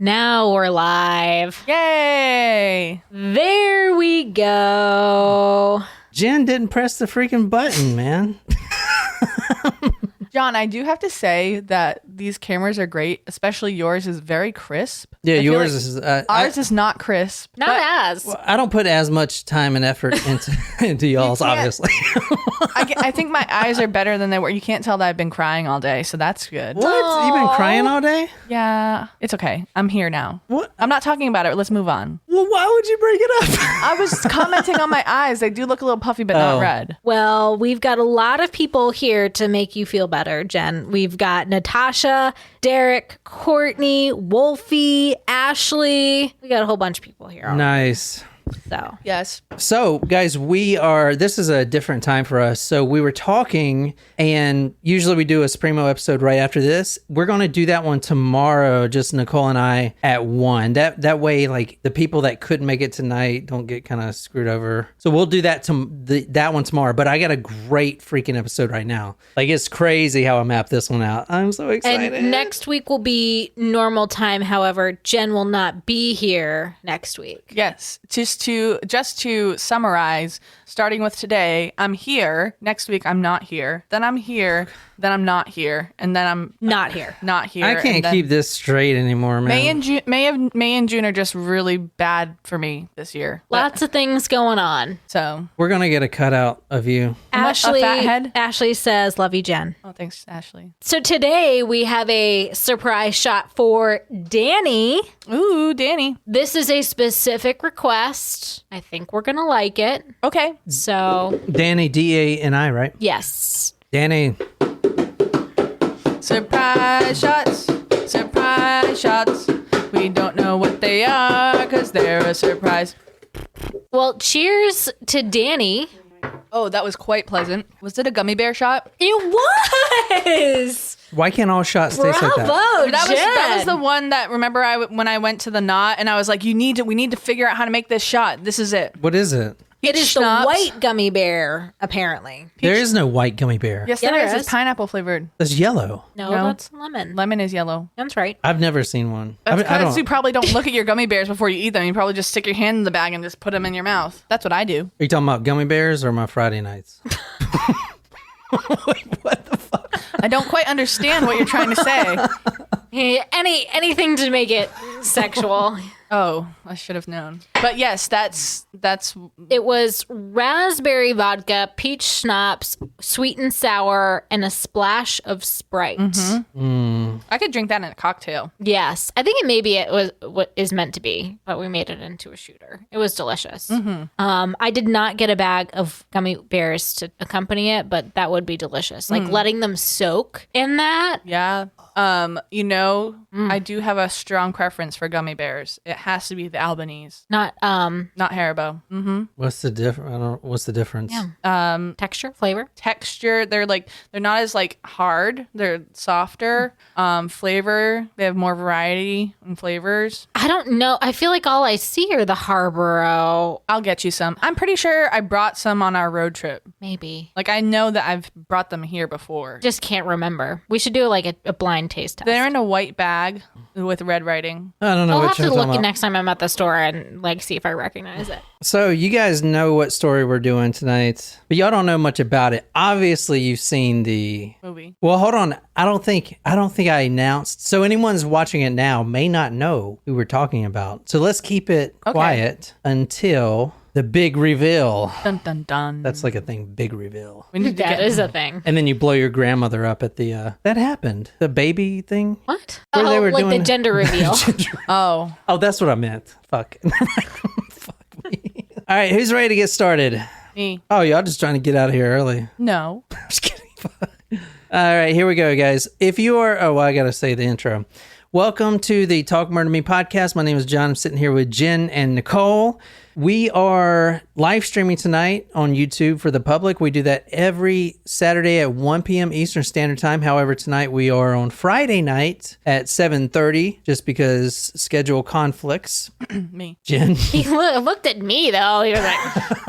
Now we're live. Yay! There we go. Jen didn't press the freaking button, man. John, I do have to say that these cameras are great, especially yours is very crisp. Yeah, I feel yours like is... ours is not crisp. Not as. Well, I don't put as much time and effort into y'all's, obviously. I think my eyes are better than they were. You can't tell that I've been crying all day, so that's good. What? You've been crying all day? Yeah, it's okay. I'm here now. What? I'm not talking about it. Let's move on. Well, why would you bring it up? I was commenting on my eyes. They do look a little puffy, but not red. Well, we've got a lot of people here to make you feel better, Jen. We've got Natasha, Derek, Courtney, Wolfie, Ashley. We got a whole bunch of people here. Nice. So, Yes. So, guys, this is a different time for us. So we were talking, and usually we do a Supremo episode right after this. We're going to do that one tomorrow, just Nicole and I at 1. That way, like, the people that couldn't make it tonight don't get kind of screwed over. So we'll do that that one tomorrow. But I got a great freaking episode right now. Like, it's crazy how I mapped this one out. I'm so excited. and next week will be normal time. However, Jen will not be here next week. Yes. Just to summarize, starting with today, I'm here. Next week, I'm not here. Then I'm here. Then I'm not here. And then I'm Not here. not here. I can't keep this straight anymore, man. May and June are just really bad for me this year. Lots of things going on. So, We're going to get a cutout of you. Ashley, a fathead? Ashley says, love you, Jen. oh, thanks, Ashley. So today we have a surprise shot for Danny. Ooh, Danny. This is a specific request. I think we're going to like it. Okay. So, Danny, D-A-N-I, right? yes. Danny. Surprise shots. Surprise shots. We don't know what they are because they're a surprise. Well, cheers to Danny. Oh, that was quite pleasant. Was it a gummy bear shot? It was. Why can't all shots taste like that? Bravo, That was Jen. the one that, remember, when I went to the knot and I was like, we need to figure out how to make this shot. This is it. What is it? It is Schnapps. the white gummy bear, apparently. There is no white gummy bear. Yes, Yeah, there there is. is. It's pineapple flavored. It's yellow. No, No. that's lemon. Lemon is yellow. That's right. I've never seen one. That's I because don't. you probably don't look at your gummy bears before you eat them. You probably just stick your hand in the bag and just put them in your mouth. That's what I do. Are you talking about gummy bears or my Friday nights? What the fuck? I don't quite understand what you're trying to say. Anything to make it sexual. Oh, I should have known. But yes, that's It was raspberry vodka, peach schnapps, sweet and sour, and a splash of Sprite. I could drink that in a cocktail. Yes, I think it was what is meant to be, but we made it into a shooter. It was delicious. I did not get a bag of gummy bears to accompany it, but that would be delicious. Like letting them soak in that. Yeah. I do have a strong preference for gummy bears. It has to be the Albanese, Not not Haribo. What's the difference? What's the difference? texture, flavor. Texture, they're not as like hard. They're softer. Flavor, they have more variety in flavors. I don't know. I feel like all I see are the Harborough. I'll get you some. I'm pretty sure I brought some on our road trip. Maybe. Like I know that I've brought them here before. Just can't remember. We should do like a blind taste test. They're in a white bag with red writing. I don't know I'll what have you're to talking look about. next time I'm at the store and like see if I recognize it. So you guys know what story we're doing tonight, but y'all don't know much about it. Obviously, you've seen the Movie. Well, hold on. I don't think I announced. So anyone's watching it now may not know who we're talking about. So let's keep it quiet until the big reveal. Dun dun dun. That's like a thing, big reveal. We need to That get is a thing. And then you blow your grandmother up at the that happened. The baby thing. What? Where they were like doing the gender reveal. Oh. Oh, that's what I meant. Fuck. Fuck me. All right, who's ready to get started? Me. Oh, y'all just trying to get out of here early. No. I'm just kidding. All right, here we go, guys. If you are, I got to say the intro. Welcome to the Talk Murder Me podcast. My name is John. I'm sitting here with Jen and Nicole. We are live streaming tonight on YouTube for the public. We do that every Saturday at 1 p.m. Eastern Standard Time. However, tonight we are on Friday night at 7:30 just because schedule conflicts. Me. Jen. He looked at me though. He was like,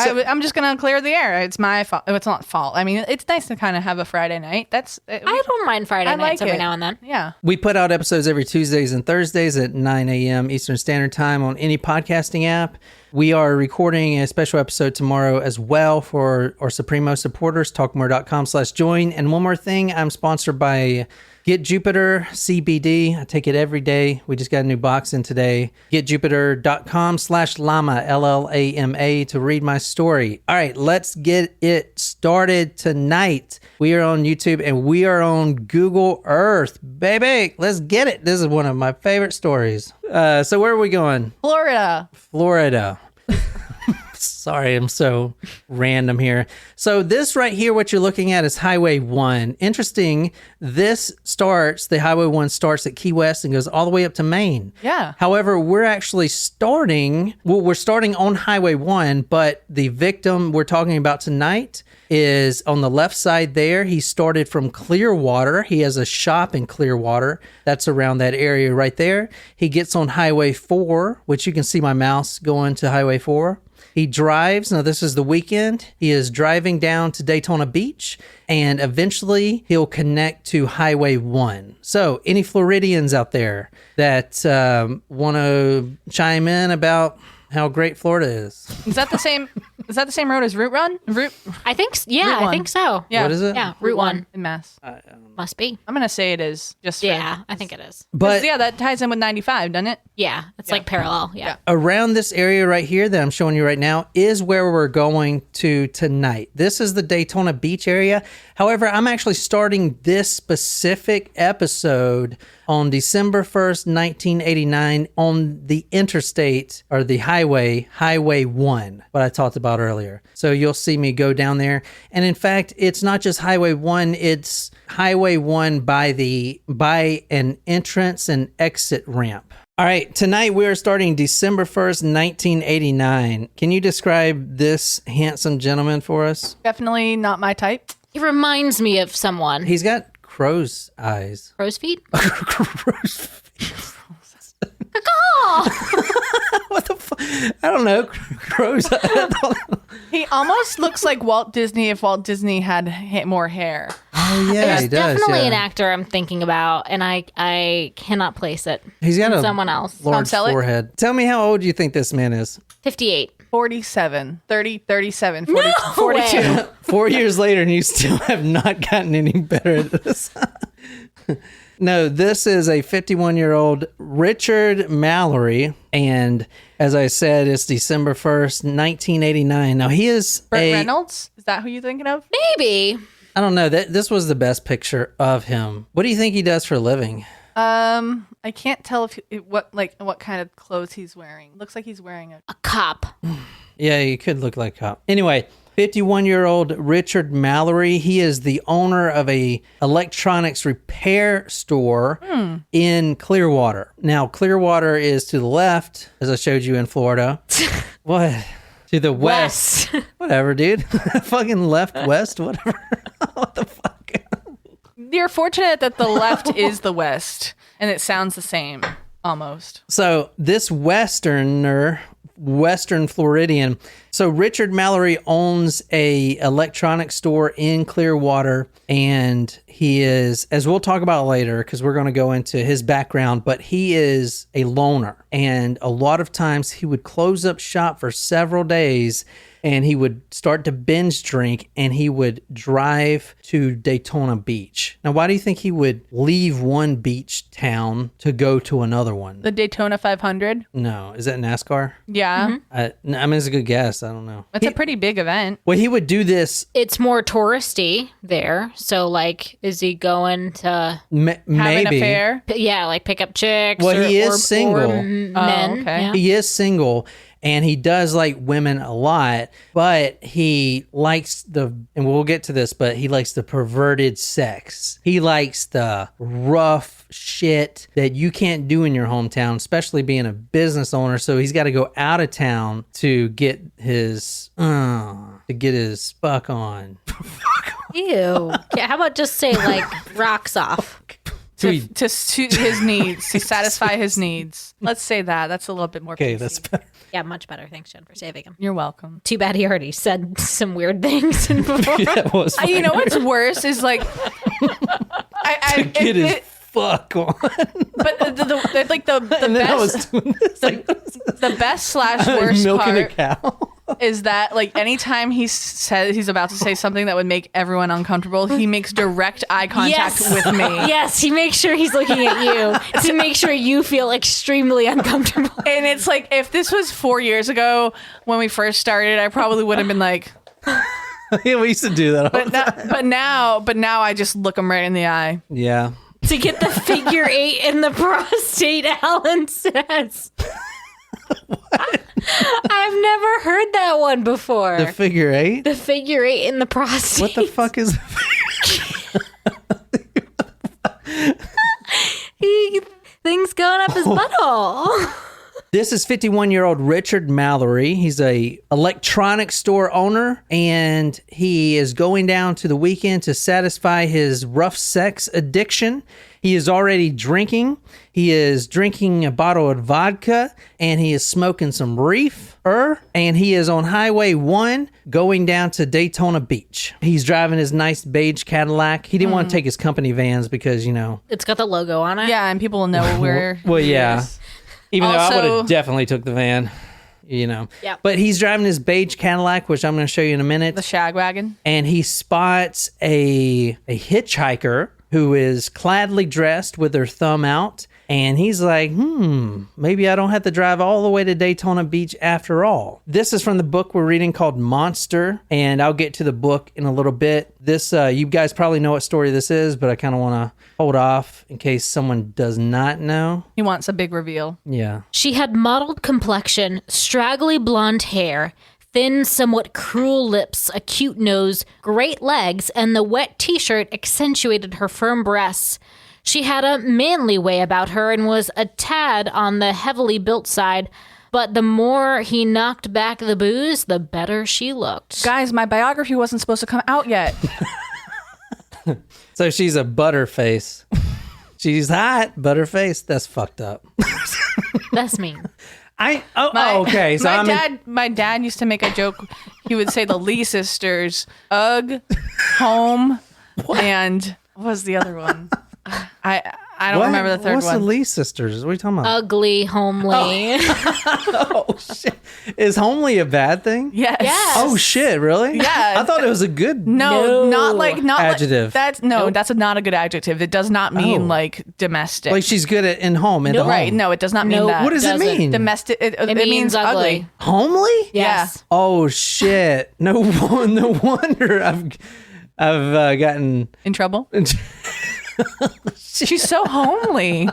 I'm just gonna clear the air. It's my fault. It's not fault. I mean, it's nice to kind of have a Friday night. I don't mind Friday nights every now and then. Yeah. We put out episodes every Tuesdays and Thursdays at 9 a.m. Eastern Standard Time on any podcasting app. We are recording a special episode tomorrow as well for our Supremo supporters, talkmore.com/join. And one more thing, I'm sponsored by Get Jupiter CBD. I take it every day. We just got a new box in today. GetJupiter.com/llama, LLAMA, to read my story. All right, let's get it started tonight. We are on YouTube and we are on Google Earth, baby. Let's get it. This is one of my favorite stories. So where are we going? Florida. Sorry, I'm so random here. So this right here, what you're looking at is Highway 1. Interesting. The Highway 1 starts at Key West and goes all the way up to Maine. Yeah. However, we're actually starting on Highway 1, but the victim we're talking about tonight is on the left side there. He started from Clearwater. He has a shop in Clearwater. That's around that area right there. He gets on Highway 4, which you can see my mouse going to Highway 4. He drives. Now, this is the weekend. He is driving down to Daytona Beach, and eventually he'll connect to Highway 1. So, any Floridians out there that want to chime in about how great Florida is? Is that the same? Is that the same road as Route One? I think. Yeah, I think so. Yeah. What is it? Yeah, Route 1 in Mass. must be. I'm gonna say it is. Yeah, I think it is. But yeah, that ties in with 95, doesn't it? Yeah, it's like parallel. Yeah. around this area right here that I'm showing you right now is where we're going to tonight. This is the Daytona Beach area. However, I'm actually starting this specific episode on December 1st, 1989 on the interstate or the Highway 1, what I talked about earlier. So you'll see me go down there. And in fact, it's not just Highway 1, it's Highway 1 by an entrance and exit ramp. All right, tonight we are starting December 1st, 1989. Can you describe this handsome gentleman for us? Definitely not my type. He reminds me of someone. He's got crow's eyes. Crow's feet? Crow's feet. Caw! What the fuck? I don't know. Crow's eyes. He almost looks like Walt Disney if Walt Disney had more hair. Oh, yeah, There's he does. definitely yeah. an actor I'm thinking about, and I cannot place it. He's got a someone else. large Selleck? forehead. Tell me how old you think this man is. 58. 47, 30, 37, 40, No 42. way. 4 years later, and you still have not gotten any better at this. No, this is a 51-year-old Richard Mallory, and as I said, it's December 1st, 1989. Now, he is Burt Reynolds? Is that who you're thinking of? Maybe. I don't know. This was the best picture of him. What do you think he does for a living? I can't tell what kind of clothes he's wearing. Looks like he's wearing A cop. Yeah, he could look like a cop. Anyway, 51-year-old Richard Mallory. He is the owner of a electronics repair store in Clearwater. Now, Clearwater is to the left, as I showed you in Florida. What? To the west. Whatever, dude. Fucking left, west, whatever. What the fuck? You're fortunate that the left is the west, and it sounds the same, almost. So this Western Floridian. So Richard Mallory owns a electronics store in Clearwater, and he is, as we'll talk about later, because we're going to go into his background, but he is a loner. And a lot of times he would close up shop for several days, and he would start to binge drink, and he would drive to Daytona Beach. Now, why do you think he would leave one beach town to go to another one? The Daytona 500? No. Is that NASCAR? Yeah. I mean, it's a good guess. I don't know. It's a pretty big event. Well, he would do this. It's more touristy there. So, like, is he going to, Have Maybe. an affair? yeah, like pick up chicks? Well, he is or single. men. Oh, okay. Yeah. He is single, and he does like women a lot, but he likes and we'll get to this, but he likes the perverted sex. He likes the rough shit that you can't do in your hometown, especially being a business owner. So he's got to go out of town to get his fuck on. Ew. Yeah, how about just say, like, rocks off? to suit his needs, to satisfy his needs. Let's say that. That's a little bit more Okay, PC. that's better. Yeah, much better. Thanks, Jen, for saving him. You're welcome. Too bad he already said some weird things before. That was You know what's worse is like, kid is fuck on. But the And then I best, was doing this, like, the best / worst milking a part cow. is that like anytime he says he's about to say something that would make everyone uncomfortable, he makes direct eye contact with me. Yes, he makes sure he's looking at you to make sure you feel extremely uncomfortable. And it's like, if this was 4 years ago when we first started, I probably would have been like, Yeah, we used to do that. All the time. but now I just look him right in the eye. Yeah. To get the figure 8 in the prostate, Alan says. What? I've never heard that one before. The figure 8? The figure 8 in the prostate. What the fuck is Things going up his butthole. This is 51-year-old Richard Mallory. He's a electronics store owner, and he is going down to the weekend to satisfy his rough sex addiction. He is already drinking. He is drinking a bottle of vodka, and he is smoking some reefer, and he is on Highway 1 going down to Daytona Beach. He's driving his nice beige Cadillac. He didn't want to take his company vans because, you know. It's got the logo on it. Yeah, and people will know where. Well, he yeah. is. Even though I would Also- have definitely took the van, you know. Yeah. But he's driving his beige Cadillac, which I'm going to show you in a minute. The shag wagon. And he spots a hitchhiker who is cladly dressed with her thumb out. And he's like, maybe I don't have to drive all the way to Daytona Beach after all. This is from the book we're reading called Monster, and I'll get to the book in a little bit. This, you guys probably know what story this is, but I kind of want to hold off in case someone does not know. He wants a big reveal. Yeah. She had mottled complexion, straggly blonde hair, thin, somewhat cruel lips, a cute nose, great legs, and the wet t-shirt accentuated her firm breasts. She had a manly way about her and was a tad on the heavily built side, but the more he knocked back the booze, the better she looked. Guys, my biography wasn't supposed to come out yet. So she's a butterface. She's hot, butterface. That's fucked up. That's mean. Okay. So My dad used to make a joke. He would say the Lee sisters, Ugg, Home, and what was the other one? I don't remember the third What's one. the Lee sisters? What are you talking about? Ugly, homely. Oh shit! Is homely a bad thing? Yes. Yes. Oh shit! Really? Yeah. I thought it was a good. No, No. not Adjective. That's that's not a good adjective. It does not mean Oh. like domestic. Like she's good at in home. In the home. Right? No, it does not mean No. that. What does it doesn't. mean? Domestic. It means ugly. Homely? Yes. Oh shit! No wonder I've gotten. In trouble. She's so homely.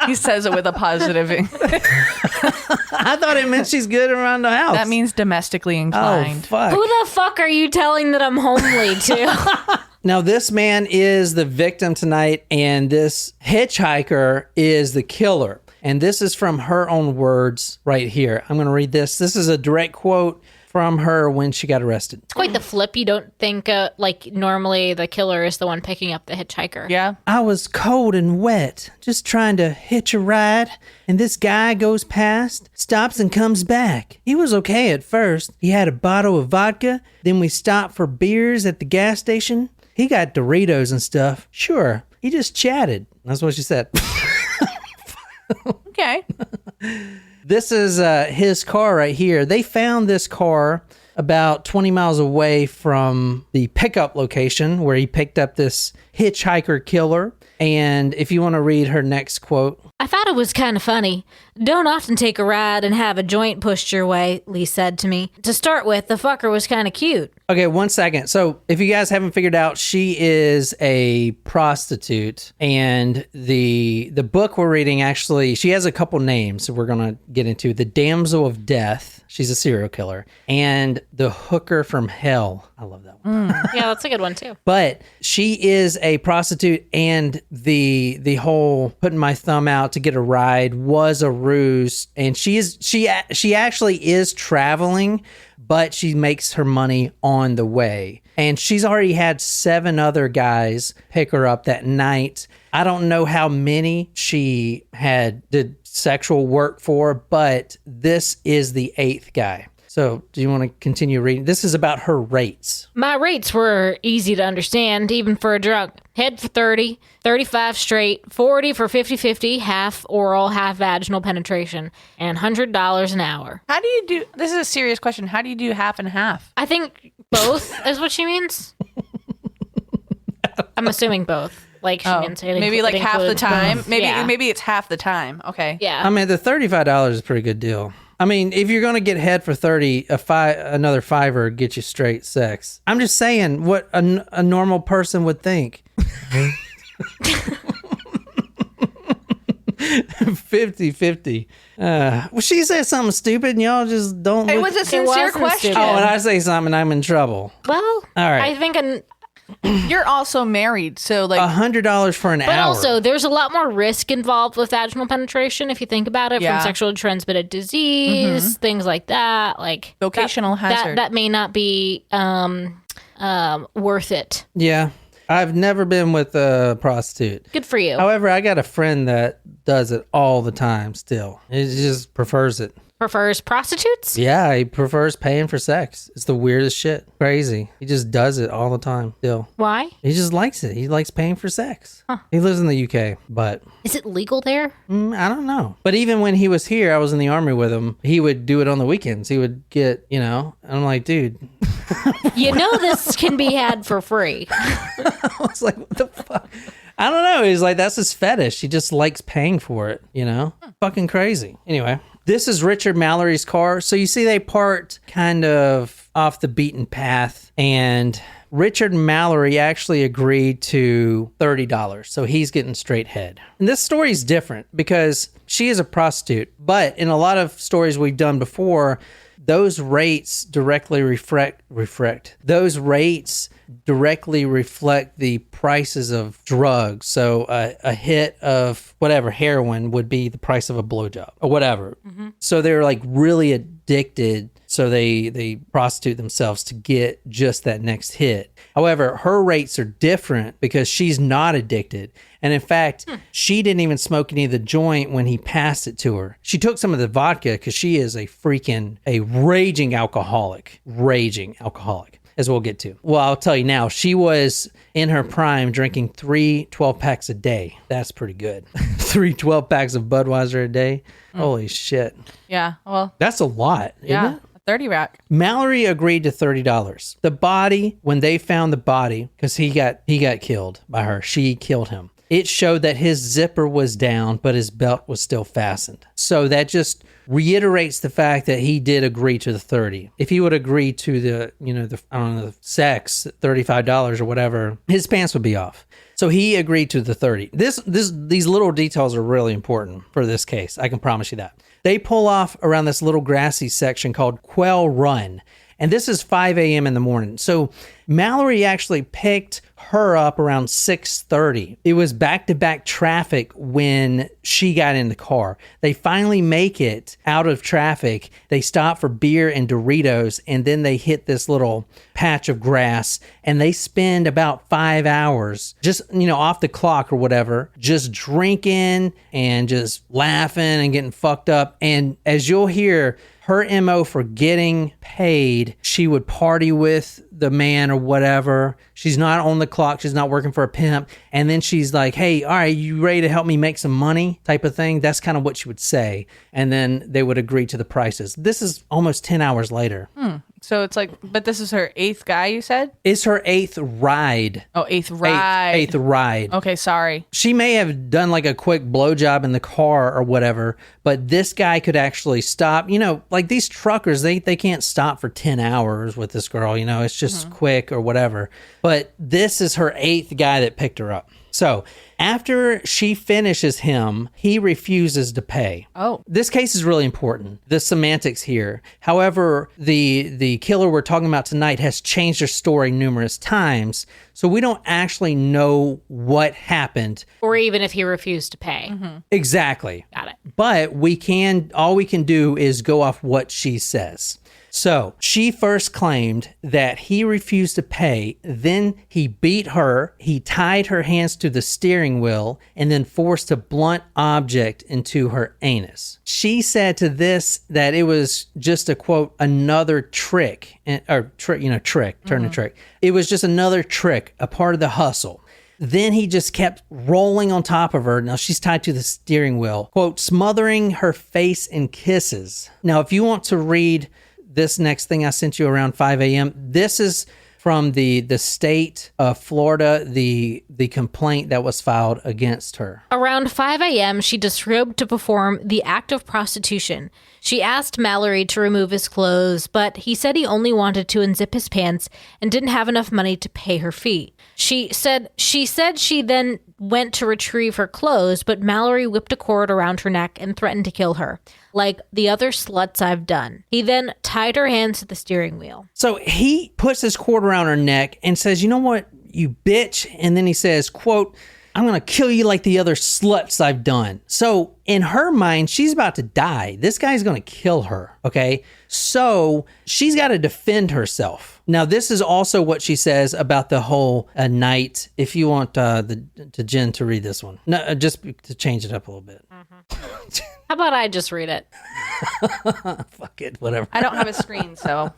He says it with a positive. I thought it meant she's good around the house. That means domestically Oh inclined. fuck! Who the fuck are you telling that I'm homely to? Now, this man is the victim tonight, and this hitchhiker is the killer. And this is from her own words right here. I'm going to read this. This is a direct quote from her when she got arrested. It's quite the flip. You don't think like normally the killer is the one picking up the hitchhiker. Yeah. I was cold and wet, just trying to hitch a ride, and this guy goes past, stops and comes back. He was okay at first. He had a bottle of vodka, then we stopped for beers at the gas station. He got Doritos and stuff. Sure, he just chatted. That's what she said. Okay. This is his car right here. They found this car about 20 miles away from the pickup location where he picked up this hitchhiker killer. And if you want to read her next quote. I thought it was kind of funny. Don't often take a ride and have a joint pushed your way, Lee said to me. To start with, the fucker was kind of cute. Okay, 1 second. So if you guys haven't figured out, she is a prostitute. And the book we're reading, actually, she has a couple names that we're going to get into. The Damsel of Death. She's a serial killer. And the Hooker from Hell. I love that one. Yeah, that's a good one too. But she is a prostitute, and the whole putting my thumb out to get a ride was a ruse. And she actually is traveling, but she makes her money on the way. And she's already had 7 other guys pick her up that night. I don't know how many she did sexual work for, but this is the 8th guy. So do you want to continue reading? This is about her rates. My rates were easy to understand, even for a drunk. Head for 30, 35 straight, 40 for 50-50, half oral, half vaginal penetration, and $100 an hour. How do you do, this is a serious question, how do you do half and half? I think both is what she means. I'm assuming both. Like she didn't say maybe like half the time. Both. Maybe it's half the time. Okay. Yeah. I mean, the $35 is a pretty good deal. I mean, if you're going to get head for 30, another $5 get you straight sex. I'm just saying what a normal person would think. 50-50. Well, she said something stupid and y'all just don't. It was a sincere question. stupid. Oh, and I say something, I'm in trouble. Well, All right. I think You're also married, so like $100 for an But hour. also, there's a lot more risk involved with vaginal penetration if you think about it, Yeah. from sexually transmitted disease, things like that. Like Vocational hazard. That may not be worth it. Yeah. I've never been with a prostitute. Good for you. However, I got a friend that does it all the time still. He just prefers it. Prefers prostitutes? Yeah, he prefers paying for sex. It's the weirdest shit. Crazy. He just does it all the time still. Why? He just likes it. He likes paying for sex. He lives in the UK, but Is it legal there? I don't know. But even when he was here, I was in the army with him. He would do it on the weekends. He would get, I'm like, dude. You know this can be had for free. I was like, what the fuck? I don't know. He's like, that's his fetish. He just likes paying for it, Fucking crazy. Anyway, this is Richard Mallory's car. So you see they part kind of off the beaten path, and Richard Mallory actually agreed to $30. So he's getting straight head. And this story is different because she is a prostitute, but in a lot of stories we've done before, those rates directly reflect the prices of drugs. So a hit of whatever heroin would be the price of a blowjob or whatever. Mm-hmm. So they're like really addicted. So they prostitute themselves to get just that next hit. However, her rates are different because she's not addicted. And in fact, she didn't even smoke any of the joint when he passed it to her. She took some of the vodka because she is a raging alcoholic, as we'll get to. Well, I'll tell you now, she was in her prime drinking 3 12-packs a day. That's pretty good. 3 12-packs of Budweiser a day. Holy shit. yeah, well, That's a lot, yeah, isn't it? a 30 rack. Mallory agreed to $30. The body, when they found the body, because he got killed by her, she killed him. It showed that his zipper was down, but his belt was still fastened. So that just reiterates the fact that he did agree to the 30. If he would agree to the sex, $35 or whatever, his pants would be off. So he agreed to the 30. These little details are really important for this case. I can promise you that. They pull off around this little grassy section called Quail Run. And this is 5 a.m. in the morning. So Mallory actually picked her up around 6:30. It was back-to-back traffic when she got in the car. They finally make it out of traffic. They stop for beer and Doritos, and then they hit this little patch of grass, and they spend about 5 hours just, off the clock or whatever, just drinking and just laughing and getting fucked up. And as you'll hear, her MO for getting paid, she would party with the man or whatever. She's not on the clock. She's not working for a pimp. And then she's like, hey, all right, you ready to help me make some money type of thing? That's kind of what she would say. And then they would agree to the prices. This is almost 10 hours later. So it's like, but this is her 8th guy, you said? It's her 8th ride. Oh, 8th ride. 8th ride. Okay, sorry. She may have done like a quick blowjob in the car or whatever, but this guy could actually stop. Like these truckers, they can't stop for 10 hours with this girl. It's just quick or whatever. But this is her 8th guy that picked her up. So after she finishes him, he refuses to pay. Oh. This case is really important. The semantics here. However, the killer we're talking about tonight has changed her story numerous times, so we don't actually know what happened. Or even if he refused to pay. Mm-hmm. Exactly. Got it. But all we can do is go off what she says. So she first claimed that he refused to pay. Then he beat her. He tied her hands to the steering wheel and then forced a blunt object into her anus. She said to this that it was just a quote, another trick, trick, turn a trick. It was just another trick, a part of the hustle. Then he just kept rolling on top of her. Now she's tied to the steering wheel, quote, smothering her face in kisses. Now, if you want to read this next thing I sent you around 5 a.m., this is from the state of Florida, the complaint that was filed against her. Around 5 a.m., she disrobed to perform the act of prostitution. She asked Mallory to remove his clothes, but he said he only wanted to unzip his pants and didn't have enough money to pay her fee. She said she then went to retrieve her clothes, but Mallory whipped a cord around her neck and threatened to kill her, like the other sluts I've done. He then tied her hands to the steering wheel. So he puts his cord around her neck and says, you know what, you bitch? And then he says, quote, I'm going to kill you like the other sluts I've done. So in her mind, she's about to die. This guy's going to kill her, okay? So she's got to defend herself. Now, this is also what she says about the whole night. If you want the Jen to read this one. No, just to change it up a little bit. How about I just read it? Fuck it, whatever. I don't have a screen, so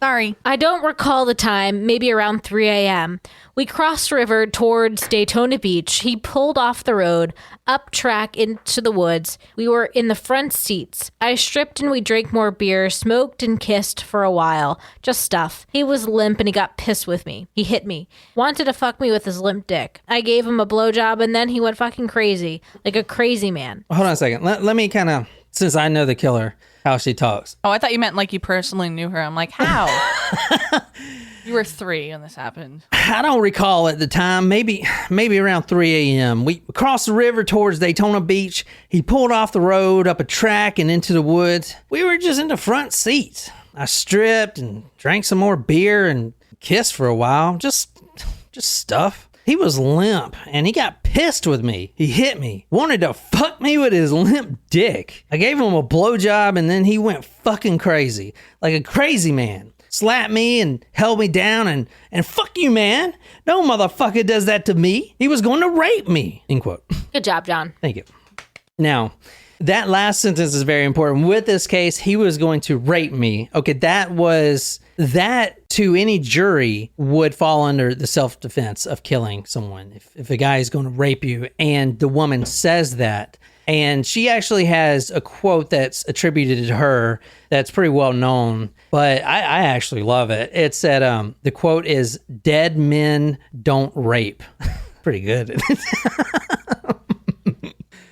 sorry. I don't recall the time, maybe around 3 a.m. We crossed river towards Daytona Beach. He pulled off the road, up track into the woods. We were in the front seats. I stripped and we drank more beer, smoked and kissed for a while. Just stuff. He was limp and he got pissed with me. He hit me. Wanted to fuck me with his limp dick. I gave him a blowjob and then he went fucking crazy. Like a crazy man. Hold on a second. Let me kind of, since I know the killer, how she talks. Oh, I thought you meant like you personally knew her. I'm like, how? You were 3 when this happened. I don't recall at the time. Maybe around 3 a.m. We crossed the river towards Daytona Beach. He pulled off the road, up a track, and into the woods. We were just in the front seats. I stripped and drank some more beer and kissed for a while. Just stuff. He was limp, and he got pissed with me. He hit me, wanted to fuck me with his limp dick. I gave him a blowjob, and then he went fucking crazy, like a crazy man. Slapped me and held me down, and fuck you, man. No motherfucker does that to me. He was going to rape me, end quote. Good job, John. Thank you. Now, that last sentence is very important. With this case, he was going to rape me. Okay, that to any jury would fall under the self-defense of killing someone. If a guy is going to rape you and the woman says that, and she actually has a quote that's attributed to her that's pretty well known, but I actually love it. It said, the quote is, "Dead men don't rape." Pretty good.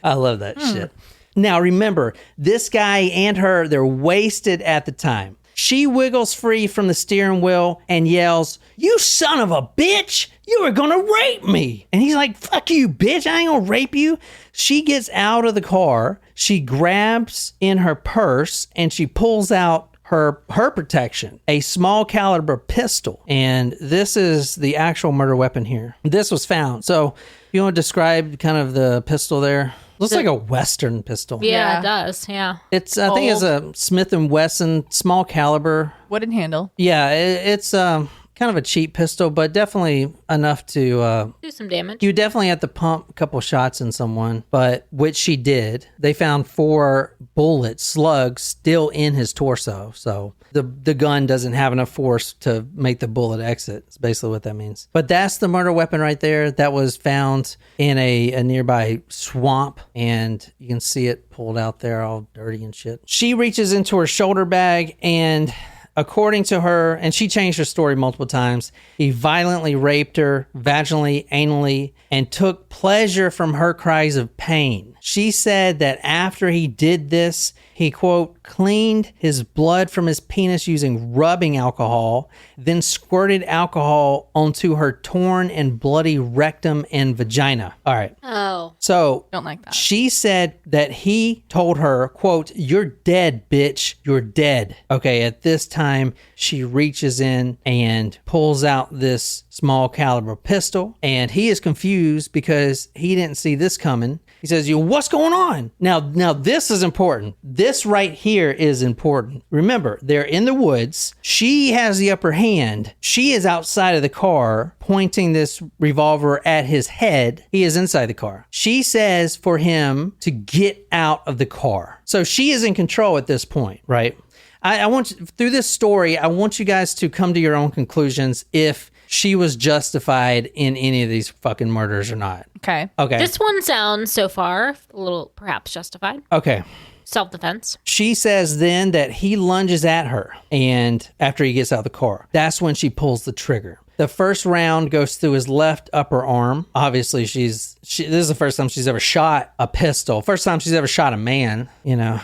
I love that shit. Now, remember, this guy and her, they're wasted at the time. She wiggles free from the steering wheel and yells, "You son of a bitch! You were gonna rape me!" And he's like, "Fuck you, bitch! I ain't gonna rape you." She gets out of the car. She grabs in her purse and she pulls out her protection, a small caliber pistol. And this is the actual murder weapon here. This was found. So you want to describe kind of the pistol there? Looks like a Western pistol. Yeah, it does. Yeah. It's I think it's a Smith & Wesson small caliber. Wooden handle. Yeah, it's kind of a cheap pistol, but definitely enough to do some damage. You definitely have to pump a couple shots in someone, but which she did. They found 4 bullet slugs still in his torso, so the gun doesn't have enough force to make the bullet exit. That's basically what that means. But that's the murder weapon right there that was found in a nearby swamp, and you can see it pulled out there all dirty and shit. She reaches into her shoulder bag and, according to her, and she changed her story multiple times, he violently raped her vaginally, anally, and took pleasure from her cries of pain. She said that after he did this, he, quote, cleaned his blood from his penis using rubbing alcohol, then squirted alcohol onto her torn and bloody rectum and vagina. All right. Oh. So don't like that. She said that he told her, quote, "You're dead, bitch. You're dead." Okay, at this time, she reaches in and pulls out this small caliber pistol, and he is confused because he didn't see this coming. He says, what's going on? Now this is important. This right here is important. Remember, they're in the woods. She has the upper hand. She is outside of the car pointing this revolver at his head. He is inside the car. She says for him to get out of the car. So she is in control at this point, right? I want you, through this story, I want you guys to come to your own conclusions if she was justified in any of these fucking murders or not. Okay. This one sounds so far a little perhaps justified. Okay. Self-defense. She says then that he lunges at her, and after he gets out of the car, that's when she pulls the trigger. The first round goes through his left upper arm. Obviously, this is the first time she's ever shot a pistol. First time she's ever shot a man, you know.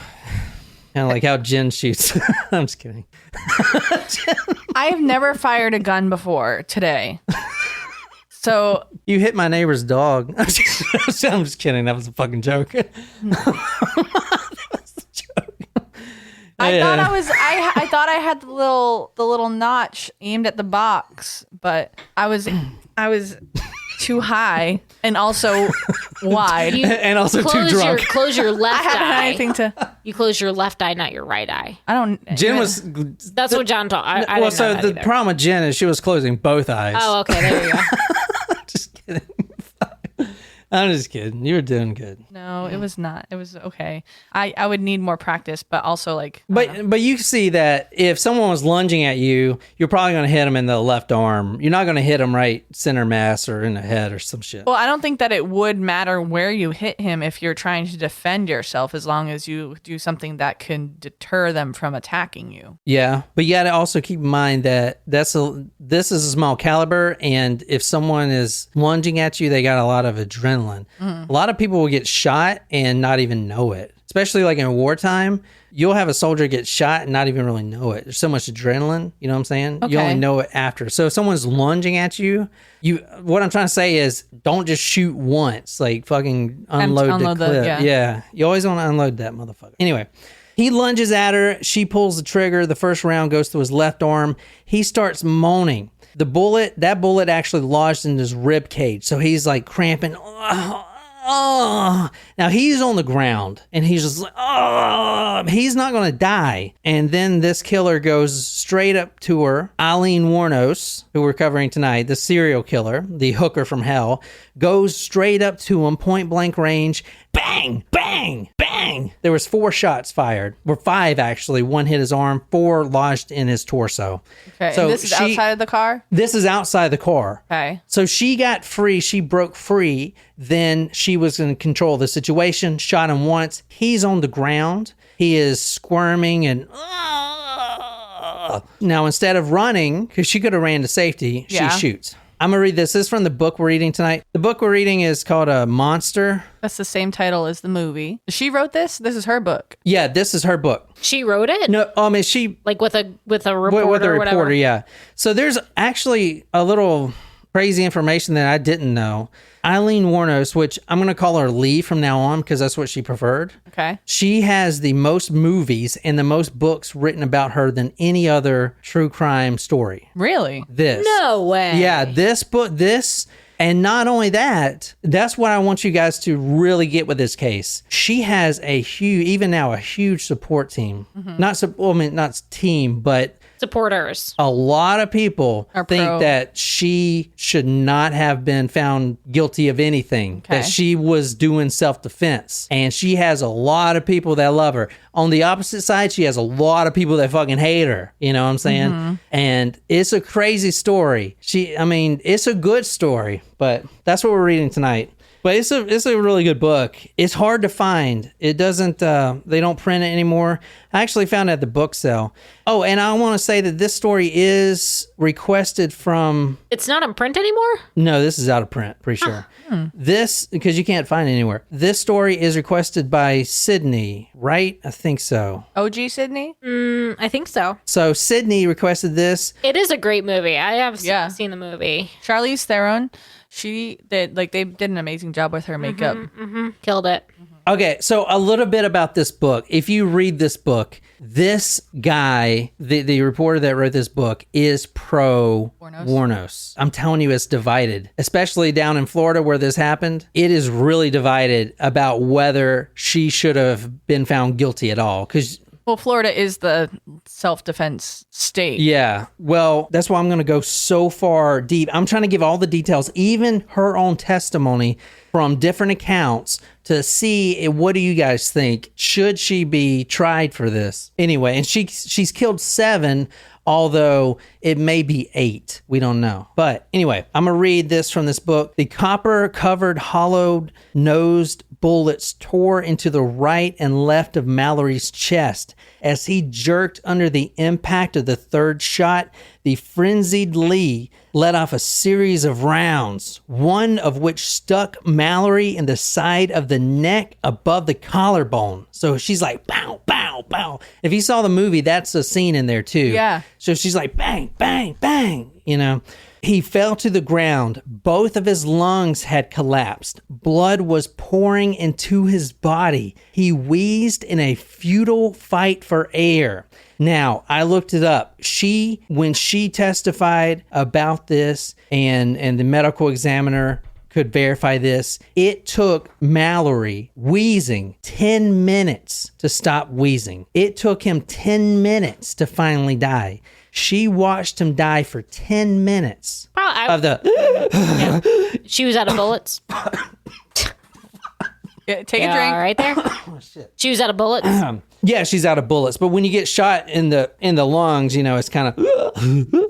Kind of like how Jen shoots. I'm just kidding. I have never fired a gun before today. So you hit my neighbor's dog. I'm just kidding. That was a fucking joke. That was a joke. I thought I had the little notch aimed at the box, but I was too high and also wide and also too drunk. Close your left I haven't eye. had anything to. You close your left eye, not your right eye. I don't. Jen was. That's what John taught. I well, didn't know so that the either. problem with Jen is she was closing both eyes. Oh, okay. There you go. Just kidding. I'm just kidding. You were doing good. No, it was not. It was okay. I would need more practice, but also like. But you see that if someone was lunging at you, you're probably going to hit them in the left arm. You're not going to hit them right center mass or in the head or some shit. Well, I don't think that it would matter where you hit him if you're trying to defend yourself, as long as you do something that can deter them from attacking you. Yeah, but you got to also keep in mind that this is a small caliber, and if someone is lunging at you, they got a lot of adrenaline. A lot of people will get shot and not even know it. Especially like in wartime, you'll have a soldier get shot and not even really know it. There's so much adrenaline, you know what I'm saying? Okay. You only know it after. So if someone's lunging at you, what I'm trying to say is don't just shoot once, like fucking unload the clip. Yeah. You always want to unload that motherfucker. Anyway, he lunges at her. She pulls the trigger. The first round goes to his left arm. He starts moaning. That bullet actually lodged in his rib cage. So he's like cramping. Now he's on the ground and he's just like, he's not going to die. And then this killer goes straight up to her. Aileen Wuornos, who we're covering tonight, the serial killer, the hooker from hell, goes straight up to him, point blank range. Bang, bang, bang. There was 4 shots fired, or 5 actually. 1 hit his arm, 4 lodged in his torso. Okay, so and this is outside of the car? This is outside the car. Okay. So she got free. She broke free. Then she was in control of the situation, shot him once. He's on the ground. He is squirming and... Now, instead of running, because she could have ran to safety, she shoots. I'm going to read this. This is from the book we're reading tonight. The book we're reading is called Monster. That's the same title as the movie. She wrote this? This is her book. Yeah, this is her book. She wrote it? No, I mean, she... Like with a reporter with a or whatever? reporter, yeah. So there's actually a little crazy information that I didn't know. Aileen Wuornos, which I'm going to call her Lee from now on because that's what she preferred. Okay. She has the most movies and the most books written about her than any other true crime story. Really? This. No way. Yeah, this book, and not only that, that's what I want you guys to really get with this case. She has a huge support team. Not team, but supporters. A lot of people think that she should not have been found guilty of anything, that she was doing self-defense. And she has a lot of people that love her. On the opposite side, she has a lot of people that fucking hate her. You know what I'm saying? Mm-hmm. And it's a crazy story. It's a good story, but that's what we're reading tonight. But it's a really good book. It's hard to find. It doesn't, they don't print it anymore. I actually found it at the book sale. Oh, and I want to say that this story is requested from... It's not in print anymore? No, this is out of print, pretty sure. This, because you can't find it anywhere. This story is requested by Sydney, right? I think so. OG Sydney? I think so. So Sydney requested this. It is a great movie. I have seen the movie. Charlize Theron. They did an amazing job with her makeup. Killed it. Okay, so a little bit about this book. If you read this book, this guy, the reporter that wrote this book, is pro Wuornos. I'm telling you, it's divided, especially down in Florida where this happened. It is really divided about whether she should have been found guilty at all. Because Well, Florida is the self-defense state. yeah, well, that's why I'm going to go so far deep. I'm trying to give all the details, even her own testimony from different accounts, to see what do you guys think? Should she be tried for this? Anyway, and she's killed 7, although it may be 8. We don't know. But anyway, I'm going to read this from this book. The copper-covered, hollow-nosed bullets tore into the right and left of Mallory's chest. As he jerked under the impact of the third shot, the frenzied Lee let off a series of rounds, one of which stuck Mallory in the side of the neck above the collarbone. So she's like, bow, bow, bow. If you saw the movie, that's a scene in there too. Yeah. So she's like, bang, bang, bang, you know. He fell to the ground. Both of his lungs had collapsed. Blood was pouring into his body. He wheezed in a futile fight for air. Now, I looked it up. When she testified about this, and the medical examiner could verify this, it took Mallory wheezing 10 minutes to stop wheezing. It took him 10 minutes to finally die. She watched him die for 10 minutes of the... She was out of bullets. Yeah, take a drink. All right there. Oh, shit. She was out of bullets. Yeah, she's out of bullets. But when you get shot in the lungs, you know, it's kind of...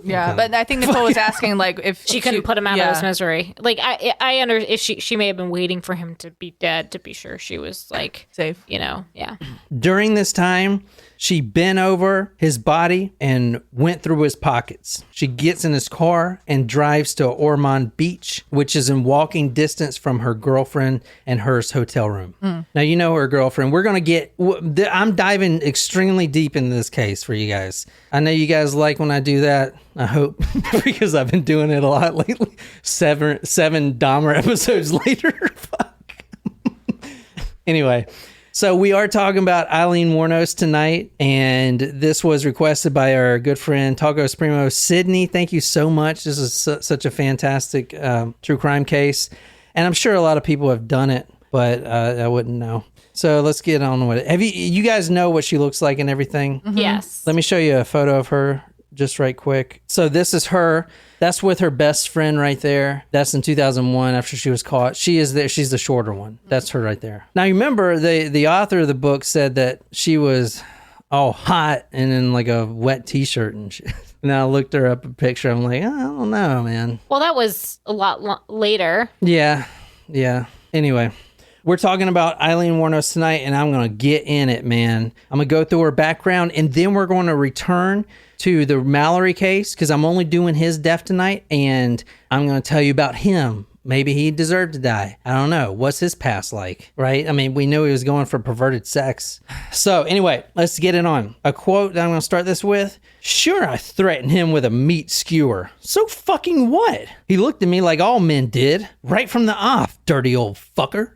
Yeah, but I think Nicole was asking, like, if She couldn't put him out of his misery. Like I understand if she may have been waiting for him to be dead to be sure she was like safe. You know, yeah. During this time, she bent over his body and went through his pockets. She gets in his car and drives to Ormond Beach, which is in walking distance from her girlfriend and hers hotel room. Now, you know her girlfriend. We're going to get... I'm diving extremely deep into this case for you guys. I know you guys like when I do that. I hope, because I've been doing it a lot lately. Seven Dahmer episodes later. Fuck. Anyway, so we are talking about Aileen Wuornos tonight, and this was requested by our good friend Tacos Primo Sydney. Thank you so much. This is such a fantastic true crime case, and I'm sure a lot of people have done it, but I wouldn't know. So let's get on with it. You guys know what she looks like and everything? Mm-hmm. Yes. Let me show you a photo of her just right quick. So this is her. That's with her best friend right there. That's in 2001 after she was caught. She is there. She's the shorter one. That's her right there. Now, you remember the author of the book said that she was all hot and in like a wet t-shirt and shit. And I looked her up a picture. I'm like, I don't know, man. Well, that was a lot later. Yeah. Anyway, we're talking about Aileen Wuornos tonight, and I'm going to get in it, man. I'm going to go through her background, and then we're going to return to the Mallory case, because I'm only doing his death tonight, and I'm going to tell you about him. Maybe he deserved to die. I don't know. What's his past like, right? I mean, we knew he was going for perverted sex. So anyway, let's get it on. A quote that I'm going to start this with. Sure, I threatened him with a meat skewer. So fucking what? He looked at me like all men did. Right from the off, dirty old fucker.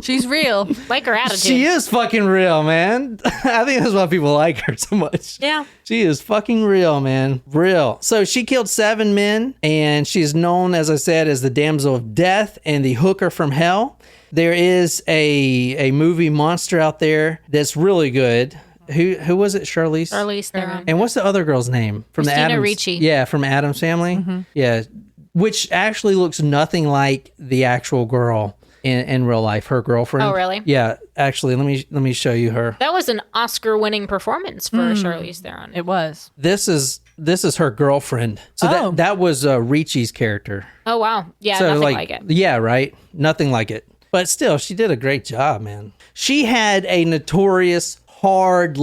She's real. Like her attitude. She is fucking real, man. I think that's why people like her so much. Yeah. She is fucking real, man. Real. So she killed 7 men, and she's known, as I said, as the Damsel of Death and the Hooker from Hell. There is a movie monster out there that's really good. Who was it? Charlize Theron. And what's the other girl's name? From Christina the Addams, Ricci. Yeah, from Addams Family. Mm-hmm. Yeah. Which actually looks nothing like the actual girl in real life, her girlfriend. Oh, really? Yeah, actually, let me show you her. That was an Oscar-winning performance for Charlize Theron. It was. This is her girlfriend. So that was Ricci's character. Oh, wow. Yeah, So, nothing like it. Yeah, right. Nothing like it. But still, she did a great job, man. She had a notorious hard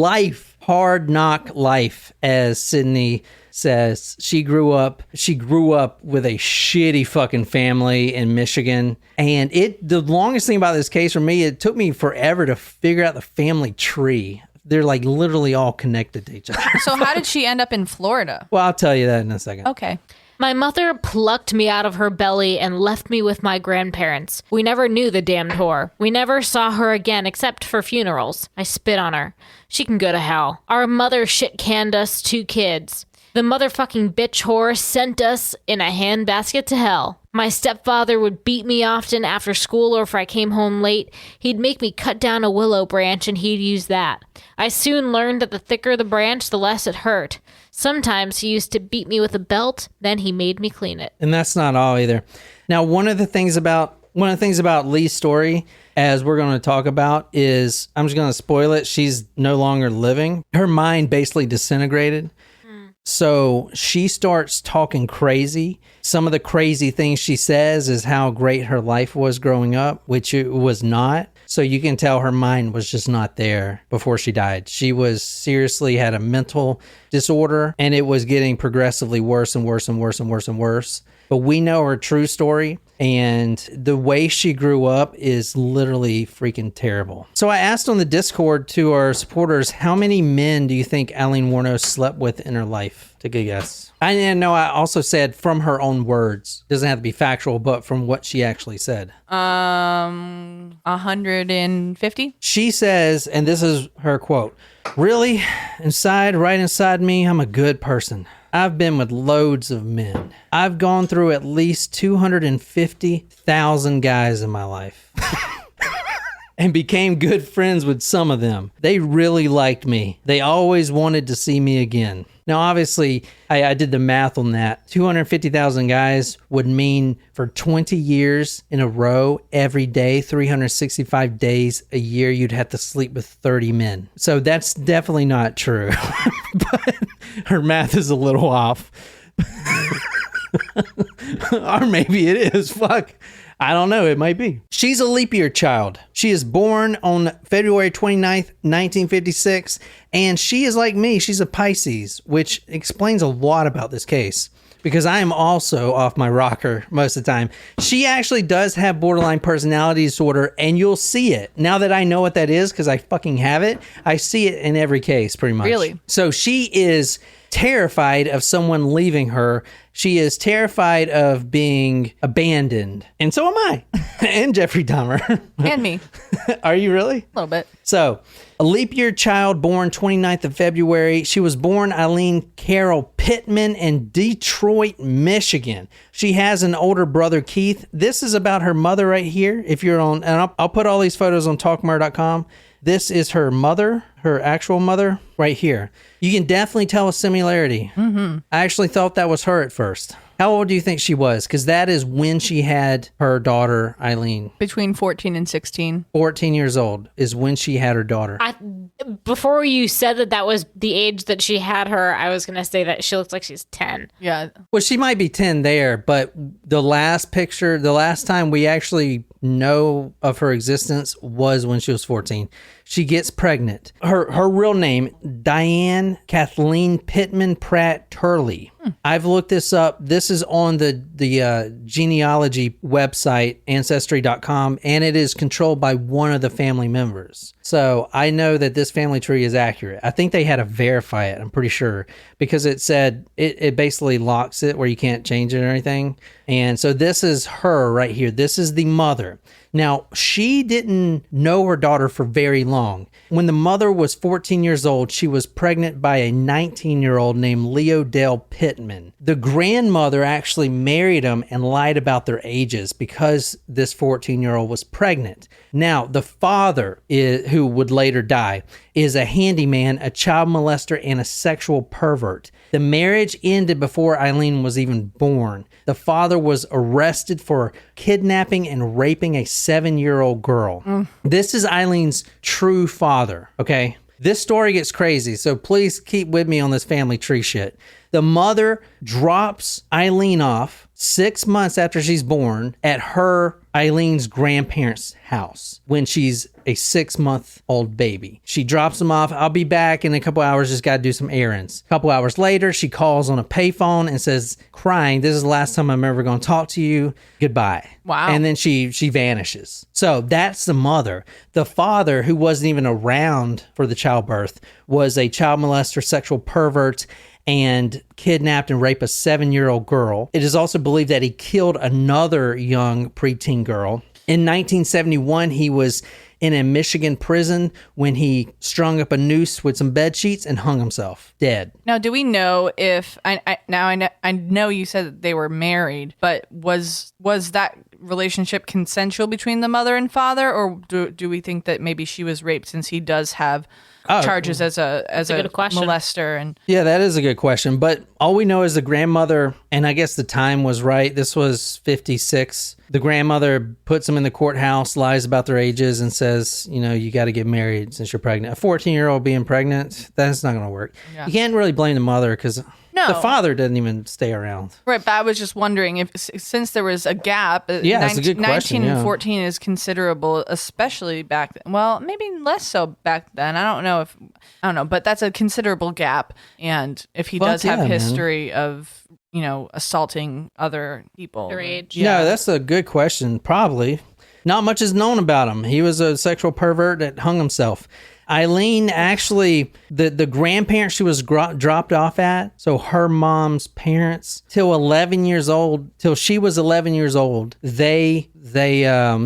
knock life, as Sydney says. She grew up with a shitty fucking family in Michigan. And the longest thing about this case for me, it took me forever to figure out the family tree. They're like literally all connected to each other. So how did she end up in Florida? Well, I'll tell you that in a second. Okay. My mother plucked me out of her belly and left me with my grandparents. We never knew the damned whore. We never saw her again except for funerals. I spit on her. She can go to hell. Our mother shit-canned us 2 kids. The motherfucking bitch whore sent us in a handbasket to hell. My stepfather would beat me often after school or if I came home late. He'd make me cut down a willow branch and he'd use that. I soon learned that the thicker the branch, the less it hurt. Sometimes he used to beat me with a belt, then he made me clean it. And that's not all either. Now, one of the things about Lee's story, as we're going to talk about, is, I'm just going to spoil it, she's no longer living. Her mind basically disintegrated. So she starts talking crazy. Some of the crazy things she says is how great her life was growing up, which it was not. So you can tell her mind was just not there before she died. She was seriously had a mental disorder, and it was getting progressively worse and worse and worse and worse and worse. But we know her true story, and the way she grew up is literally freaking terrible. So I asked on the Discord to our supporters, how many men do you think Aileen Wuornos slept with in her life? Take a guess. I know I also said from her own words. Doesn't have to be factual, but from what she actually said. 150? She says, and this is her quote, "Really? Right inside me, I'm a good person. I've been with loads of men. I've gone through at least 250,000 guys in my life and became good friends with some of them. They really liked me. They always wanted to see me again." Now, obviously, I did the math on that. 250,000 guys would mean for 20 years in a row, every day, 365 days a year, you'd have to sleep with 30 men. So that's definitely not true. But her math is a little off. Or maybe it is. Fuck. I don't know. It might be. She's a leap year child. She is born on February 29th, 1956. And she is like me. She's a Pisces, which explains a lot about this case. Because I am also off my rocker most of the time. She actually does have borderline personality disorder, and you'll see it. Now that I know what that is, because I fucking have it, I see it in every case, pretty much. Really? So she is terrified of someone leaving her. She is terrified of being abandoned. And so am I. And Jeffrey Dahmer. And me. Are you really? A little bit. So, a leap year child born 29th of February. She was born Aileen Carol Pittman in Detroit, Michigan. She has an older brother, Keith. This is about her mother right here. If you're on, and I'll put all these photos on talkmurder.com. This is her mother, her actual mother, right here. You can definitely tell a similarity. Mm-hmm. I actually thought that was her at first. How old do you think she was? Because that is when she had her daughter, Aileen. Between 14 and 16. 14 years old is when she had her daughter. Before you said that was the age that she had her, I was going to say that she looks like she's 10. Yeah. Well, she might be 10 there, but the last picture, the last time we actually know of her existence was when she was 14. She gets pregnant. Her real name, Diane Kathleen Pittman Pratt Turley. I've looked this up. This is on the genealogy website, Ancestry.com, and it is controlled by one of the family members. So I know that this family tree is accurate. I think they had to verify it, I'm pretty sure, because it said it basically locks it where you can't change it or anything. And so this is her right here. This is the mother. Now, she didn't know her daughter for very long. When the mother was 14 years old, she was pregnant by a 19-year-old named Leo Dale Pittman. The grandmother actually married him and lied about their ages because this 14-year-old was pregnant. Now, the father, who would later die, is a handyman, a child molester, and a sexual pervert. The marriage ended before Aileen was even born. The father was arrested for kidnapping and raping a 7-year-old girl. This is Eileen's true father, okay? This story gets crazy, so please keep with me on this family tree shit. The mother drops Aileen off 6 months after she's born at Eileen's grandparents' house when she's a 6-month-old baby. She drops them off. I'll be back in a couple hours. Just got to do some errands. A couple hours later, she calls on a payphone and says, crying, "This is the last time I'm ever going to talk to you. Goodbye." Wow. And then she vanishes. So that's the mother. The father, who wasn't even around for the childbirth, was a child molester, sexual pervert, and kidnapped and raped a 7-year-old girl. It is also believed that he killed another young preteen girl. In 1971, he was in a Michigan prison when he strung up a noose with some bed sheets and hung himself dead. Now, do we know if I know you said that they were married, but was that relationship consensual between the mother and father, or do we think that maybe she was raped since he does have charges as a molester? And yeah, that is a good question. But all we know is the grandmother, and I guess the time was right. This was 56. The grandmother puts them in the courthouse, lies about their ages, and says, you got to get married since you're pregnant. A 14-year-old being pregnant, that's not going to work. Yeah. You can't really blame the mother because the father didn't even stay around. Right, but I was just wondering if since there was a gap, that's a good question. 19 and 14 is considerable, especially back then. Well, maybe less so back then. I don't know, but that's a considerable gap. And if he does have history of assaulting other people. Their age. Yeah, that's a good question. Probably. Not much is known about him. He was a sexual pervert that hung himself. Aileen, actually, the grandparents she was dropped off at, so her mom's parents, till she was 11 years old, they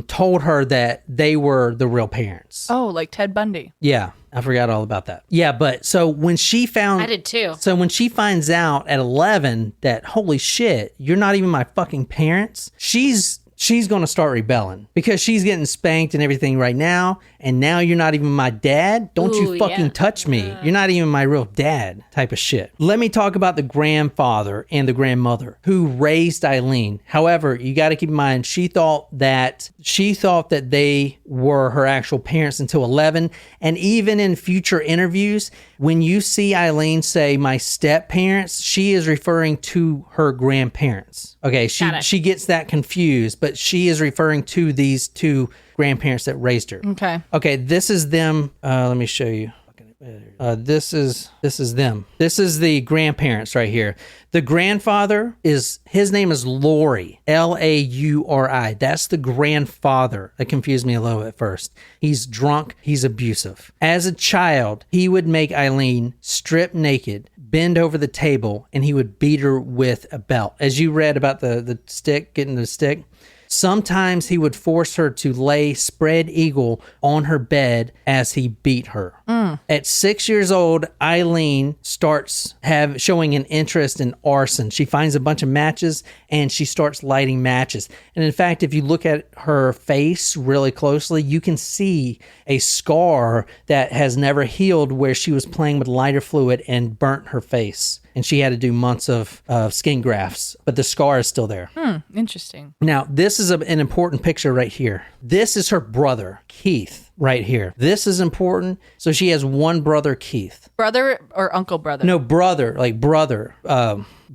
told her that they were the real parents. Oh, like Ted Bundy. Yeah, I forgot all about that. Yeah, but so when she found... I did too. So when she finds out at 11 that, holy shit, you're not even my fucking parents, she's going to start rebelling because she's getting spanked and everything right now. And now you're not even my dad. Don't you fucking touch me. You're not even my real dad type of shit. Let me talk about the grandfather and the grandmother who raised Aileen. However, you got to keep in mind, she thought that they were her actual parents until 11. And even in future interviews, when you see Aileen say my step parents, she is referring to her grandparents. Okay, she gets that confused, but she is referring to these two grandparents that raised her. Okay, this is them. Let me show you. This is them. This is the grandparents right here. The grandfather his name is Laurie, Lauri. That's the grandfather. That confused me a little at first. He's drunk. He's abusive. As a child, he would make Aileen strip naked, bend over the table, and he would beat her with a belt. As you read about the stick, getting the stick, sometimes he would force her to lay spread eagle on her bed as he beat her. At 6 years old, Aileen starts showing an interest in arson. She finds a bunch of matches and she starts lighting matches. And in fact, if you look at her face really closely, you can see a scar that has never healed where she was playing with lighter fluid and burnt her face. And she had to do months of skin grafts, but the scar is still there. Interesting. Now, this is an important picture right here. This is her brother, Keith, right here. This is important. So she has one brother, Keith. Brother or uncle brother? No, brother, like brother.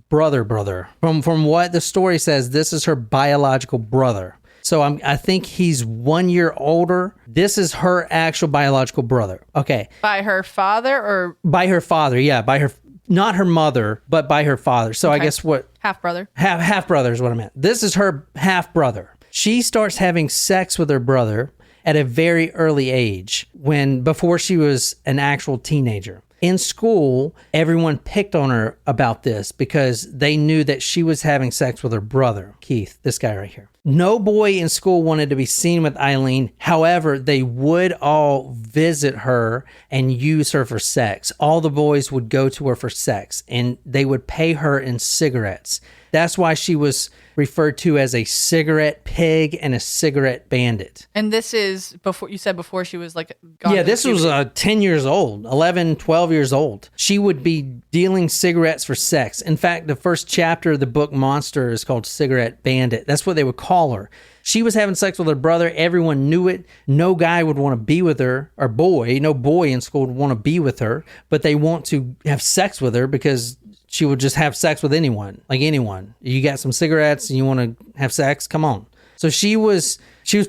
Brother. From what the story says, this is her biological brother. So I think he's 1 year older. This is her actual biological brother. Okay. By her father or? By her father, yeah. By her, not her mother, but by her father. So okay. I guess what? Half brother. Half brother is what I meant. This is her half brother. She starts having sex with her brother at a very early age, before she was an actual teenager. In school, everyone picked on her about this because they knew that she was having sex with her brother, Keith, this guy right here. No boy in school wanted to be seen with Aileen. However, they would all visit her and use her for sex. All the boys would go to her for sex, and they would pay her in cigarettes. That's why she was referred to as a cigarette pig and a cigarette bandit. And this is before she was like... this was 10 years old, 11, 12 years old. She would be dealing cigarettes for sex. In fact, the first chapter of the book Monster is called Cigarette Bandit. That's what they would call her. She was having sex with her brother. Everyone knew it. No guy would want to be with her, or no boy in school would want to be with her, but they want to have sex with her because she would just have sex with anyone, like anyone. You got some cigarettes and you want to have sex? Come on. So she was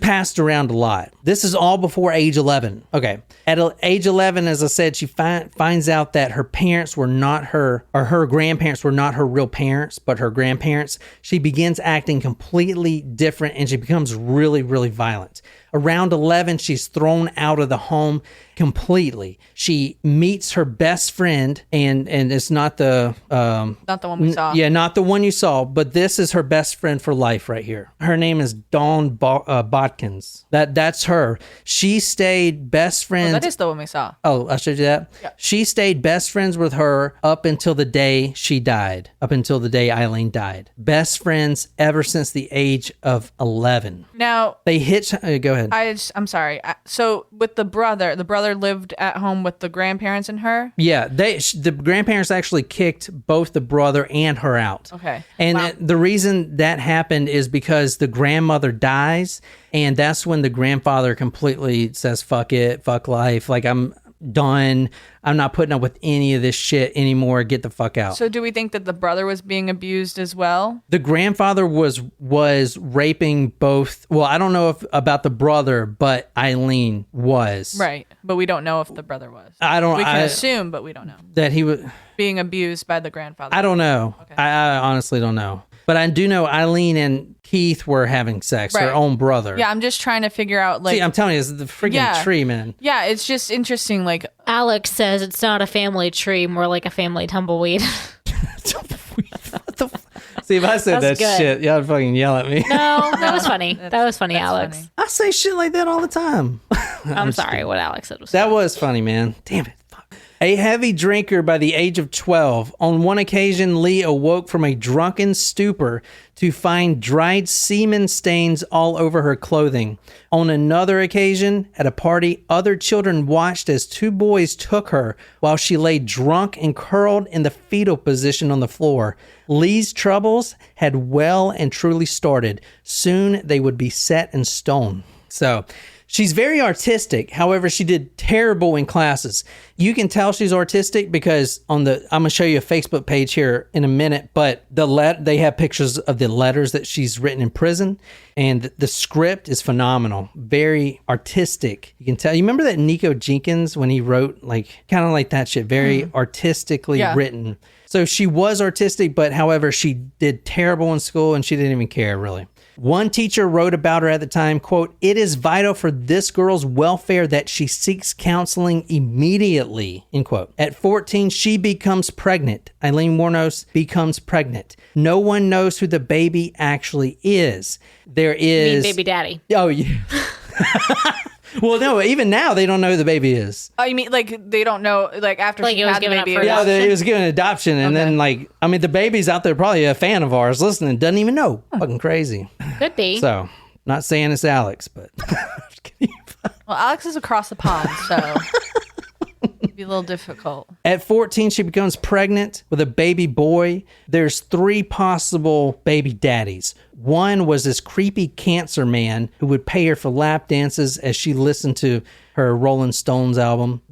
passed around a lot. This is all before age 11. Okay. At age 11, as I said, she finds out that her parents were not her grandparents were not her real parents, but her grandparents. She begins acting completely different and she becomes really, really violent. Around 11, she's thrown out of the home completely. She meets her best friend, and it's not the Not the one we saw. yeah, not the one you saw, but this is her best friend for life right here. Her name is Dawn Botkins. That's her. She stayed best friends. That is the one we saw. Oh, I showed you that? Yeah. She stayed best friends with her up until the day she died, up until the day Aileen died. Best friends ever since the age of 11. Now, They go ahead. I'm sorry. So with the brother lived at home with the grandparents and her? Yeah, the grandparents actually kicked both the brother and her out. Okay. And Wow. the reason that happened is because the grandmother dies, and that's when the grandfather completely says, fuck it, fuck life. Like, I'm done. I'm not putting up with any of this shit anymore. Get the fuck out. So do we think that the brother was being abused as well? The grandfather was raping both. Well, I don't know about the brother, but Aileen was. Right. But we don't know if the brother was. I don't. We can assume, but we don't know. that he was. Being abused by the grandfather. I don't know. Okay. I honestly don't know. But I do know Aileen and Keith were having sex. Right. Her own brother. Yeah, I'm just trying to figure out, like... See, I'm telling you, it's the freaking Yeah. tree, man. Yeah, it's just interesting, like... Alex says it's not a family tree, more like a family tumbleweed. What the See, if I said that That's good. shit, y'all would fucking yell at me. No, that was funny. That was funny, that's Alex. funny. I say shit like that all the time. I'm sorry. What Alex said was That was funny, man. Damn it. Fuck. A heavy drinker by the age of 12. On one occasion, Lee awoke from a drunken stupor to find dried semen stains all over her clothing. On another occasion, at a party, other children watched as two boys took her while she lay drunk and curled in the fetal position on the floor. Lee's troubles had well and truly started. Soon they would be set in stone. So, she's very artistic. However, she did terrible in classes. You can tell she's artistic because I'm going to show you a Facebook page here in a minute, but they have pictures of the letters that she's written in prison, and the script is phenomenal. Very artistic. You can tell. You remember that Nico Jenkins when he wrote kind of like that shit, very artistically written. So she was artistic, but however, she did terrible in school and she didn't even care really. One teacher wrote about her at the time, quote, "It is vital for this girl's welfare that she seeks counseling immediately," end quote. At 14, she becomes pregnant. Aileen Wuornos becomes pregnant. No one knows who the baby actually is. There is... baby daddy. Oh, yeah. Well, no, even now they don't know who the baby is. Oh, you mean, like, they don't know, like, after Like she it was had the given up baby? for or- adoption? Yeah, it was given adoption, and then the baby's out there probably a fan of ours listening, doesn't even know. Fucking crazy. Could be. So, not saying it's Alex, but just kidding. Well, Alex is across the pond, so it'd be a little difficult. At 14, she becomes pregnant with a baby boy. There's 3 possible baby daddies. One was this creepy cancer man who would pay her for lap dances as she listened to her Rolling Stones album.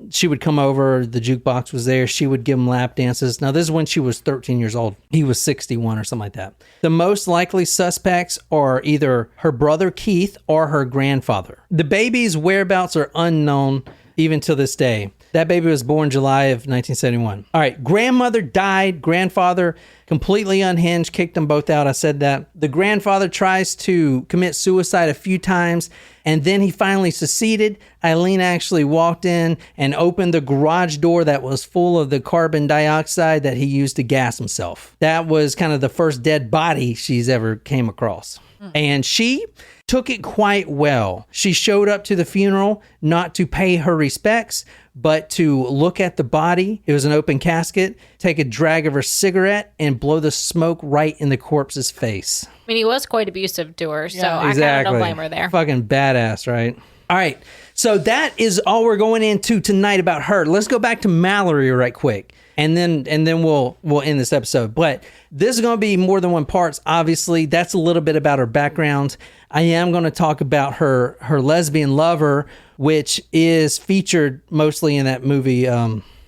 She would come over, the jukebox was there, she would give him lap dances. Now, this is when she was 13 years old. He was 61 or something like that. The most likely suspects are either her brother Keith or her grandfather. The baby's whereabouts are unknown even to this day. That baby was born July of 1971. All right, grandmother died. Grandfather completely unhinged, kicked them both out. I said that. The grandfather tries to commit suicide a few times, and then he finally succeeded. Aileen actually walked in and opened the garage door that was full of the carbon dioxide that he used to gas himself. That was kind of the first dead body she's ever came across. And she took it quite well. She showed up to the funeral not to pay her respects, but to look at the body. It was an open casket, take a drag of her cigarette, and blow the smoke right in the corpse's face. I mean, he was quite abusive to her, so I Exactly. kind of don't blame her there. Fucking badass, right? All right. So that is all we're going into tonight about her. Let's go back to Mallory right quick. And then we'll end this episode. But this is going to be more than one parts. Obviously, that's a little bit about her background. I am going to talk about her lesbian lover, which is featured mostly in that movie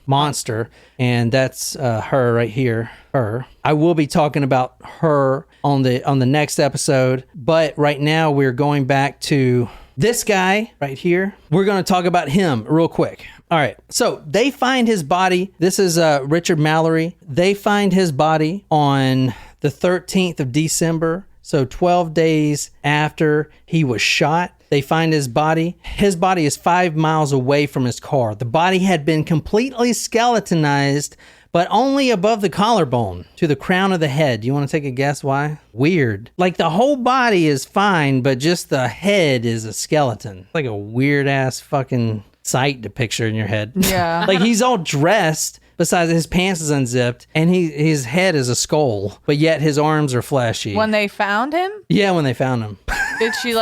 Monster, and that's her right here. Her. I will be talking about her on the next episode. But right now we're going back to this guy right here. We're going to talk about him real quick. All right. So they find his body. This is Richard Mallory. They find his body on the 13th of December. So 12 days after he was shot. They find his body. His body is 5 miles away from his car. The body had been completely skeletonized, but only above the collarbone to the crown of the head. You want to take a guess why? Weird. Like the whole body is fine, but just the head is a skeleton. Like a weird ass fucking sight to picture in your head. Yeah. Like he's all dressed. Besides, his pants is unzipped, and his head is a skull, but yet his arms are fleshy. When they found him? Yeah, when they found him. Did she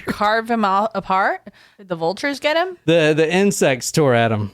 carve him apart? Did the vultures get him? The insects tore at him.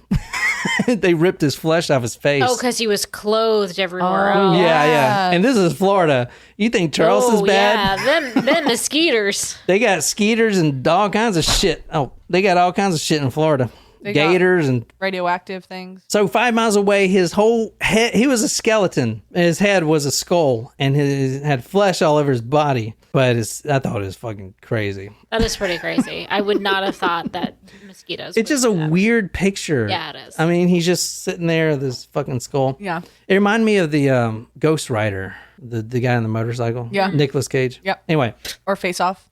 They ripped his flesh off his face. Oh, because he was clothed everywhere. Oh, Yeah. And this is Florida. You think Charleston's bad? Yeah, them mosquitoes. They got skeeters and all kinds of shit. Oh, they got all kinds of shit in Florida. Gators and radioactive things. So 5 miles away, his whole head, he was a skeleton. His head was a skull, and he had flesh all over his body. But I thought it was fucking crazy. That is pretty crazy. I would not have thought that mosquitoes. It's just a weird picture. Yeah, it is. I mean, he's just sitting there with his fucking skull. Yeah. It reminded me of the Ghost Rider, the guy on the motorcycle. Yeah. Nicolas Cage. Yep. Anyway. Or Face Off.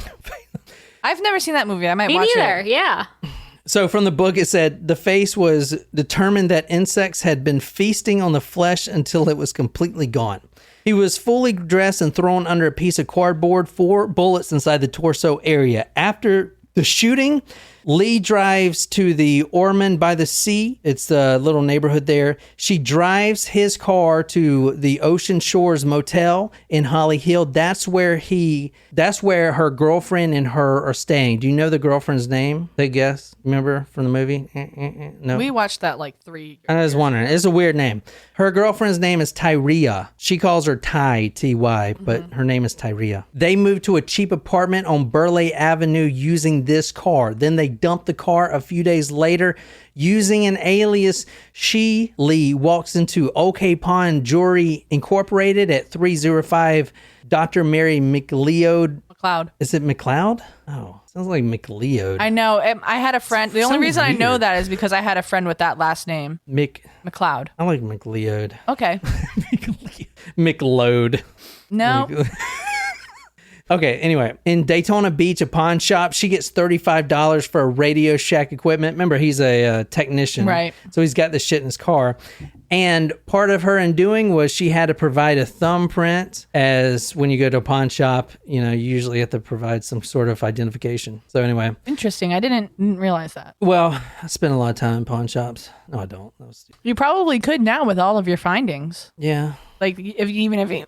I've never seen that movie. I might Me watch neither. it. Yeah. So from the book, it said the face was determined that insects had been feasting on the flesh until it was completely gone. He was fully dressed and thrown under a piece of cardboard, 4 bullets inside the torso area. After the shooting, Lee drives to the Ormond by the Sea. It's the little neighborhood there. She drives his car to the Ocean Shores Motel in Holly Hill. That's where her girlfriend and her are staying. Do you know the girlfriend's name? Take a guess. Remember from the movie? No. We watched that like 3 I was wondering. It's a weird name. Her girlfriend's name is Tyria. She calls her Ty, T-Y, but her name is Tyria. They moved to a cheap apartment on Burleigh Avenue using this car. Then they dumped the car a few days later using an alias. Lee walks into OK Pawn Jewelry Incorporated at 305 Dr. Mary McLeod. McLeod. Is it McLeod? Oh, sounds like McLeod. I know. I had a friend. The only reason I know that is because I had a friend with that last name. McLeod. I like McLeod. Okay. McLeod. No. Okay, anyway, in Daytona Beach, a pawn shop, she gets $35 for a Radio Shack equipment. Remember, he's a technician. Right. So he's got this shit in his car. And part of her undoing was she had to provide a thumbprint, as when you go to a pawn shop, you usually have to provide some sort of identification. So anyway. Interesting. I didn't realize that. Well, I spend a lot of time in pawn shops. No, I don't. That was stupid. You probably could now with all of your findings. Yeah. Like if you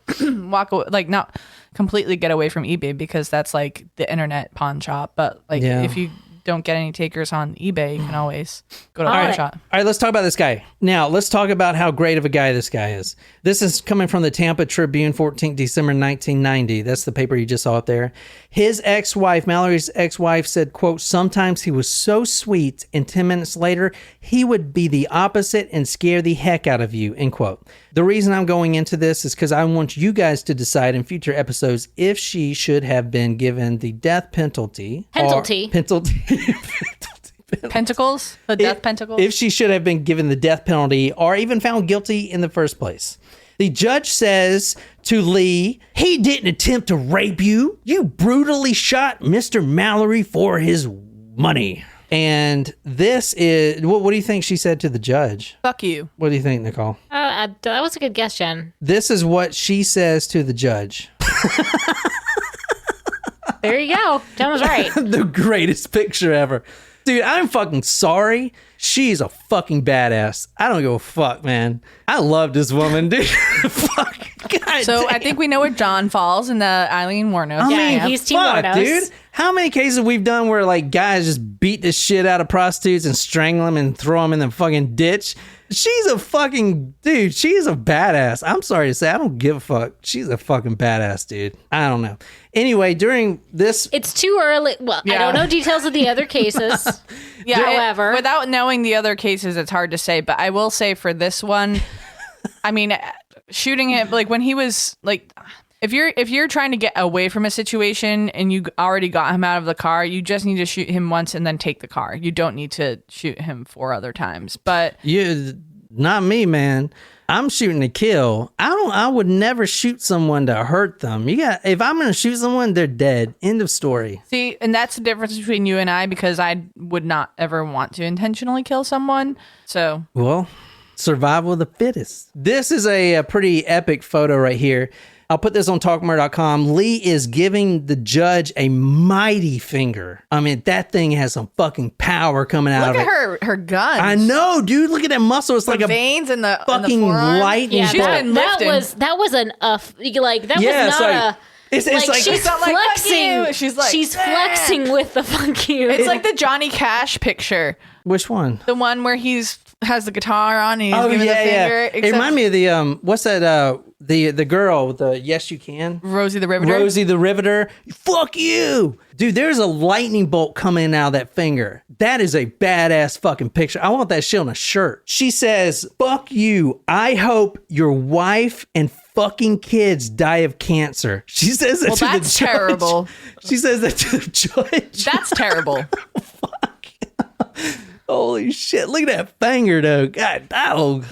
walk away, like not completely get away from eBay because that's like the internet pawn shop. But like if you don't get any takers on eBay, you can always go to a pawn shop. All right, let's talk about this guy. Now, let's talk about how great of a guy this guy is. This is coming from the Tampa Tribune, 14th December 1990. That's the paper you just saw up there. His ex-wife, Mallory's ex-wife, said, quote, sometimes he was so sweet, and 10 minutes later, he would be the opposite and scare the heck out of you, end quote. The reason I'm going into this is because I want you guys to decide in future episodes if she should have been given the death penalty. Pentacles? The death pentacles? If she should have been given the death penalty or even found guilty in the first place. The judge says to Lee, he didn't attempt to rape you. You brutally shot Mr. Mallory for his money. And this is, what do you think she said to the judge? Fuck you. What do you think, Nicole? That was a good guess, Jen. This is what she says to the judge. There you go. Jen was right. The greatest picture ever. Dude, I'm fucking sorry. She's a fucking badass. I don't give a fuck, man. I love this woman, dude. Fuck. God So damn. I think we know where John falls in the Eileen Wuornos. I mean, he's Team fuck, Wuornos. dude. How many cases we've done where like guys just beat the shit out of prostitutes and strangle them and throw them in the fucking ditch? She's a fucking dude. She's a badass. I'm sorry to say, I don't give a fuck. She's a fucking badass, dude. I don't know. Anyway, during this, It's too early. Well, I don't know details of the other cases. However, without knowing the other cases, it's hard to say. But I will say for this one, I mean, shooting it like when he was like, if you're trying to get away from a situation and you already got him out of the car, you just need to shoot him once and then take the car. You don't need to shoot him 4 other times. But not me, man. I'm shooting to kill. I would never shoot someone to hurt them. If I'm going to shoot someone, they're dead. End of story. See, and that's the difference between you and I, because I would not ever want to intentionally kill someone. So, well, survival of the fittest. This is a pretty epic photo right here. I'll put this on talkmurder.com. Lee is giving the judge a mighty finger. I mean, that thing has some fucking power coming out of it. Look at her guns. I know, dude. Look at that muscle. It's like a veins in the fucking lightning Yeah, bolt. that was an like that Yeah, was not a. It's like she's not like, fuck flexing. you. She's flexing with the fuck you. It's like the Johnny Cash picture. Which one? The one where has the guitar on and he's giving the finger. It reminded me of the what's that? The girl with the Yes You Can. Rosie the Riveter. Rosie the Riveter. Fuck you, dude. There's a lightning bolt coming out of that finger. That is a badass fucking picture. I want that shit on a shirt. She says, "Fuck you. I hope your wife and fucking kids die of cancer." She says that to the judge. That's terrible. She says that to the judge. That's terrible. Fuck. Holy shit. Look at that finger, though. God,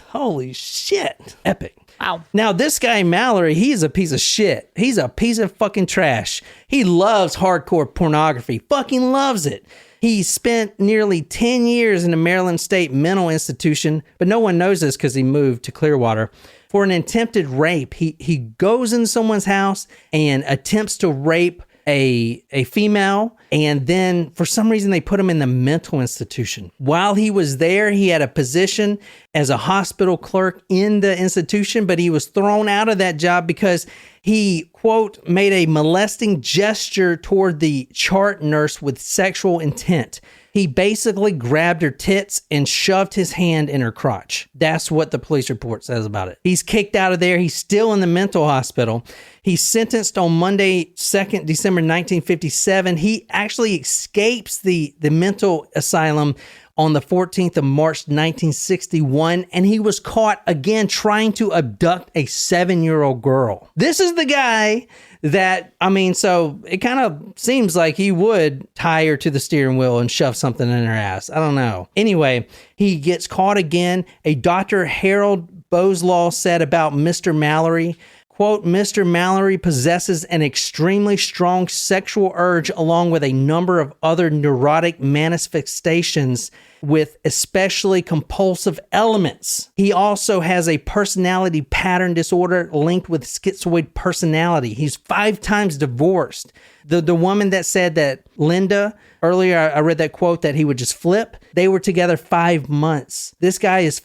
holy shit. Epic. Wow. Now, this guy, Mallory, he's a piece of shit. He's a piece of fucking trash. He loves hardcore pornography. Fucking loves it. He spent nearly 10 years in a Maryland State mental institution, but no one knows this because he moved to Clearwater. For an attempted rape, he goes in someone's house and attempts to rape a female, and then for some reason they put him in the mental institution. While he was there, he had a position as a hospital clerk in the institution, but he was thrown out of that job because he, quote, made a molesting gesture toward the chart nurse with sexual intent. He basically grabbed her tits and shoved his hand in her crotch. That's what the police report says about it. He's kicked out of there. He's still in the mental hospital. He's sentenced on Monday, 2nd December 1957. He actually escapes the mental asylum on the 14th of March 1961, and he was caught again trying to abduct a 7-year-old girl. This is the guy that, I mean, so it kind of seems like he would tie her to the steering wheel and shove something in her ass. I don't know. Anyway, he gets caught again. A Dr. Harold Boslaw said about Mr. Mallory, quote, "Mr. Mallory possesses an extremely strong sexual urge along with a number of other neurotic manifestations with especially compulsive elements. He also has a personality pattern disorder linked with schizoid personality. He's 5 times divorced." The woman that said that, Linda, earlier I read that quote that he would just flip. They were together 5 months. This guy is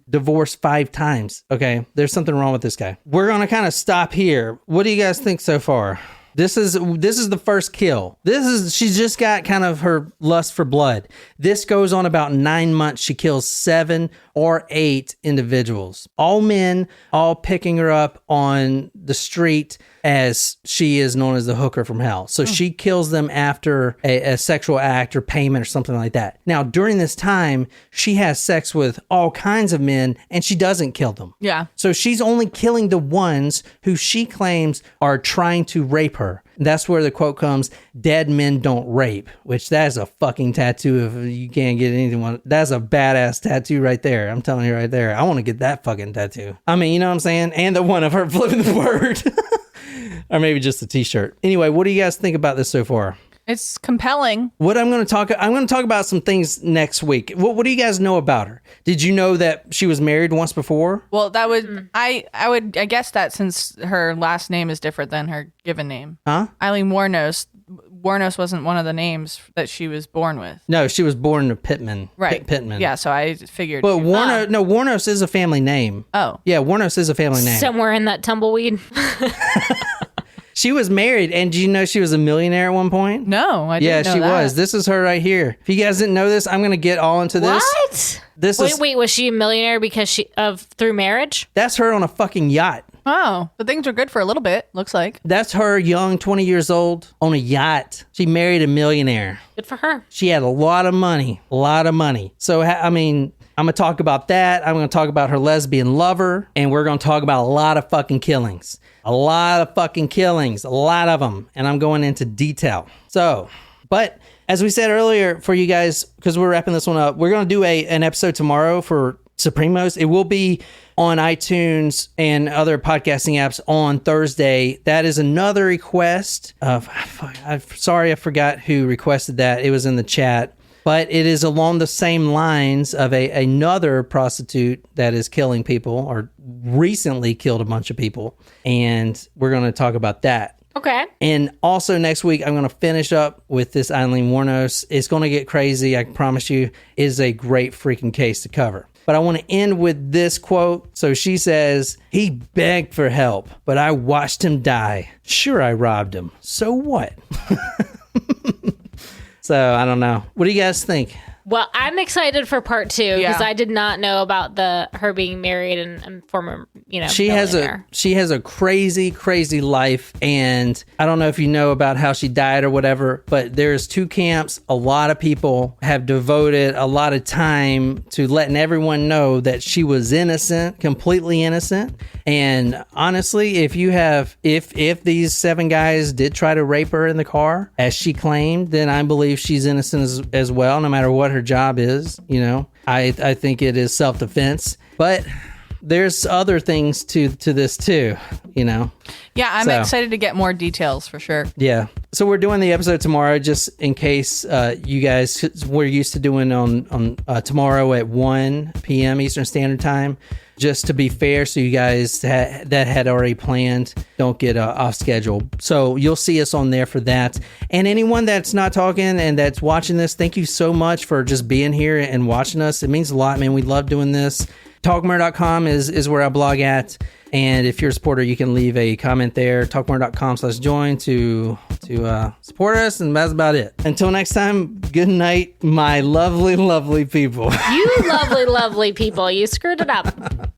divorced 5 times. Okay, there's something wrong with this guy. We're going to kind of stop here. What do you guys think so far? This is the first kill. She's just got kind of her lust for blood. This goes on about 9 months. She kills 7 or 8 individuals. All men, all picking her up on the street as she is known as the hooker from hell. So she kills them after a sexual act or payment or something like that. Now, during this time, she has sex with all kinds of men and she doesn't kill them. Yeah. So she's only killing the ones who she claims are trying to rape her. That's where the quote comes, "Dead men don't rape," which that is a fucking tattoo if you can't get anyone. That's a badass tattoo right there. I'm telling you right there. I want to get that fucking tattoo. I mean, you know what I'm saying? And the one of her flipping the word. Or maybe just a t-shirt. Anyway, what do you guys think about this so far? It's compelling. I'm going to talk about some things next week. What do you guys know about her? Did you know that she was married once before? Well, that would I guess that since her last name is different than her given name. Huh? Aileen Wuornos. Wuornos wasn't one of the names that she was born with. No, she was born to Pittman. Right. Pittman. Yeah, so I figured. But Wuornos is a family name. Oh. Yeah, Wuornos is a family name. Somewhere in that tumbleweed. She was married, and do you know she was a millionaire at one point? No, I didn't know she that. was. This is her right here. If you guys didn't know this, I'm going to get all into this. What? Wait, was she a millionaire because through marriage? That's her on a fucking yacht. Oh, the things were good for a little bit, looks like. That's her young, 20 years old, on a yacht. She married a millionaire. Good for her. She had a lot of money. So, I mean, I'm going to talk about that. I'm going to talk about her lesbian lover, and we're going to talk about a lot of fucking killings. A lot of fucking killings. A lot of them. And I'm going into detail. So, but as we said earlier for you guys, because we're wrapping this one up, we're going to do an episode tomorrow for Supremos. It will be on iTunes and other podcasting apps on Thursday. That is another request of, I'm sorry, I forgot who requested that. It was in the chat. But it is along the same lines of another prostitute that is killing people or recently killed a bunch of people. And we're going to talk about that. Okay. And also next week, I'm going to finish up with this Aileen Wuornos. It's going to get crazy. I can promise you. It is a great freaking case to cover. But I want to end with this quote. So she says, "He begged for help, but I watched him die. Sure, I robbed him. So what?" So I don't know. What do you guys think? Well, I'm excited for part 2 because Yeah. I did not know about her being married and former, She has a crazy life, and I don't know if you know about how she died or whatever, but there's 2 camps. A lot of people have devoted a lot of time to letting everyone know that she was innocent, completely innocent. And honestly, if these 7 guys did try to rape her in the car, as she claimed, then I believe she's innocent as well, no matter what her job is. I think it is self-defense, but there's other things to this too, Yeah, I'm excited to get more details for sure. Yeah. So we're doing the episode tomorrow, just in case you guys, we're used to doing on tomorrow at 1 p.m. Eastern Standard Time, just to be fair, so you guys that had already planned don't get off schedule. So you'll see us on there for that. And anyone that's not talking and that's watching this, thank you so much for just being here and watching us. It means a lot, man. We love doing this. Talkmurder.com is where I blog at. And if you're a supporter, you can leave a comment there, talkmurder.com/join to support us. And that's about it. Until next time, good night, my lovely, lovely people. You lovely, lovely people. You screwed it up.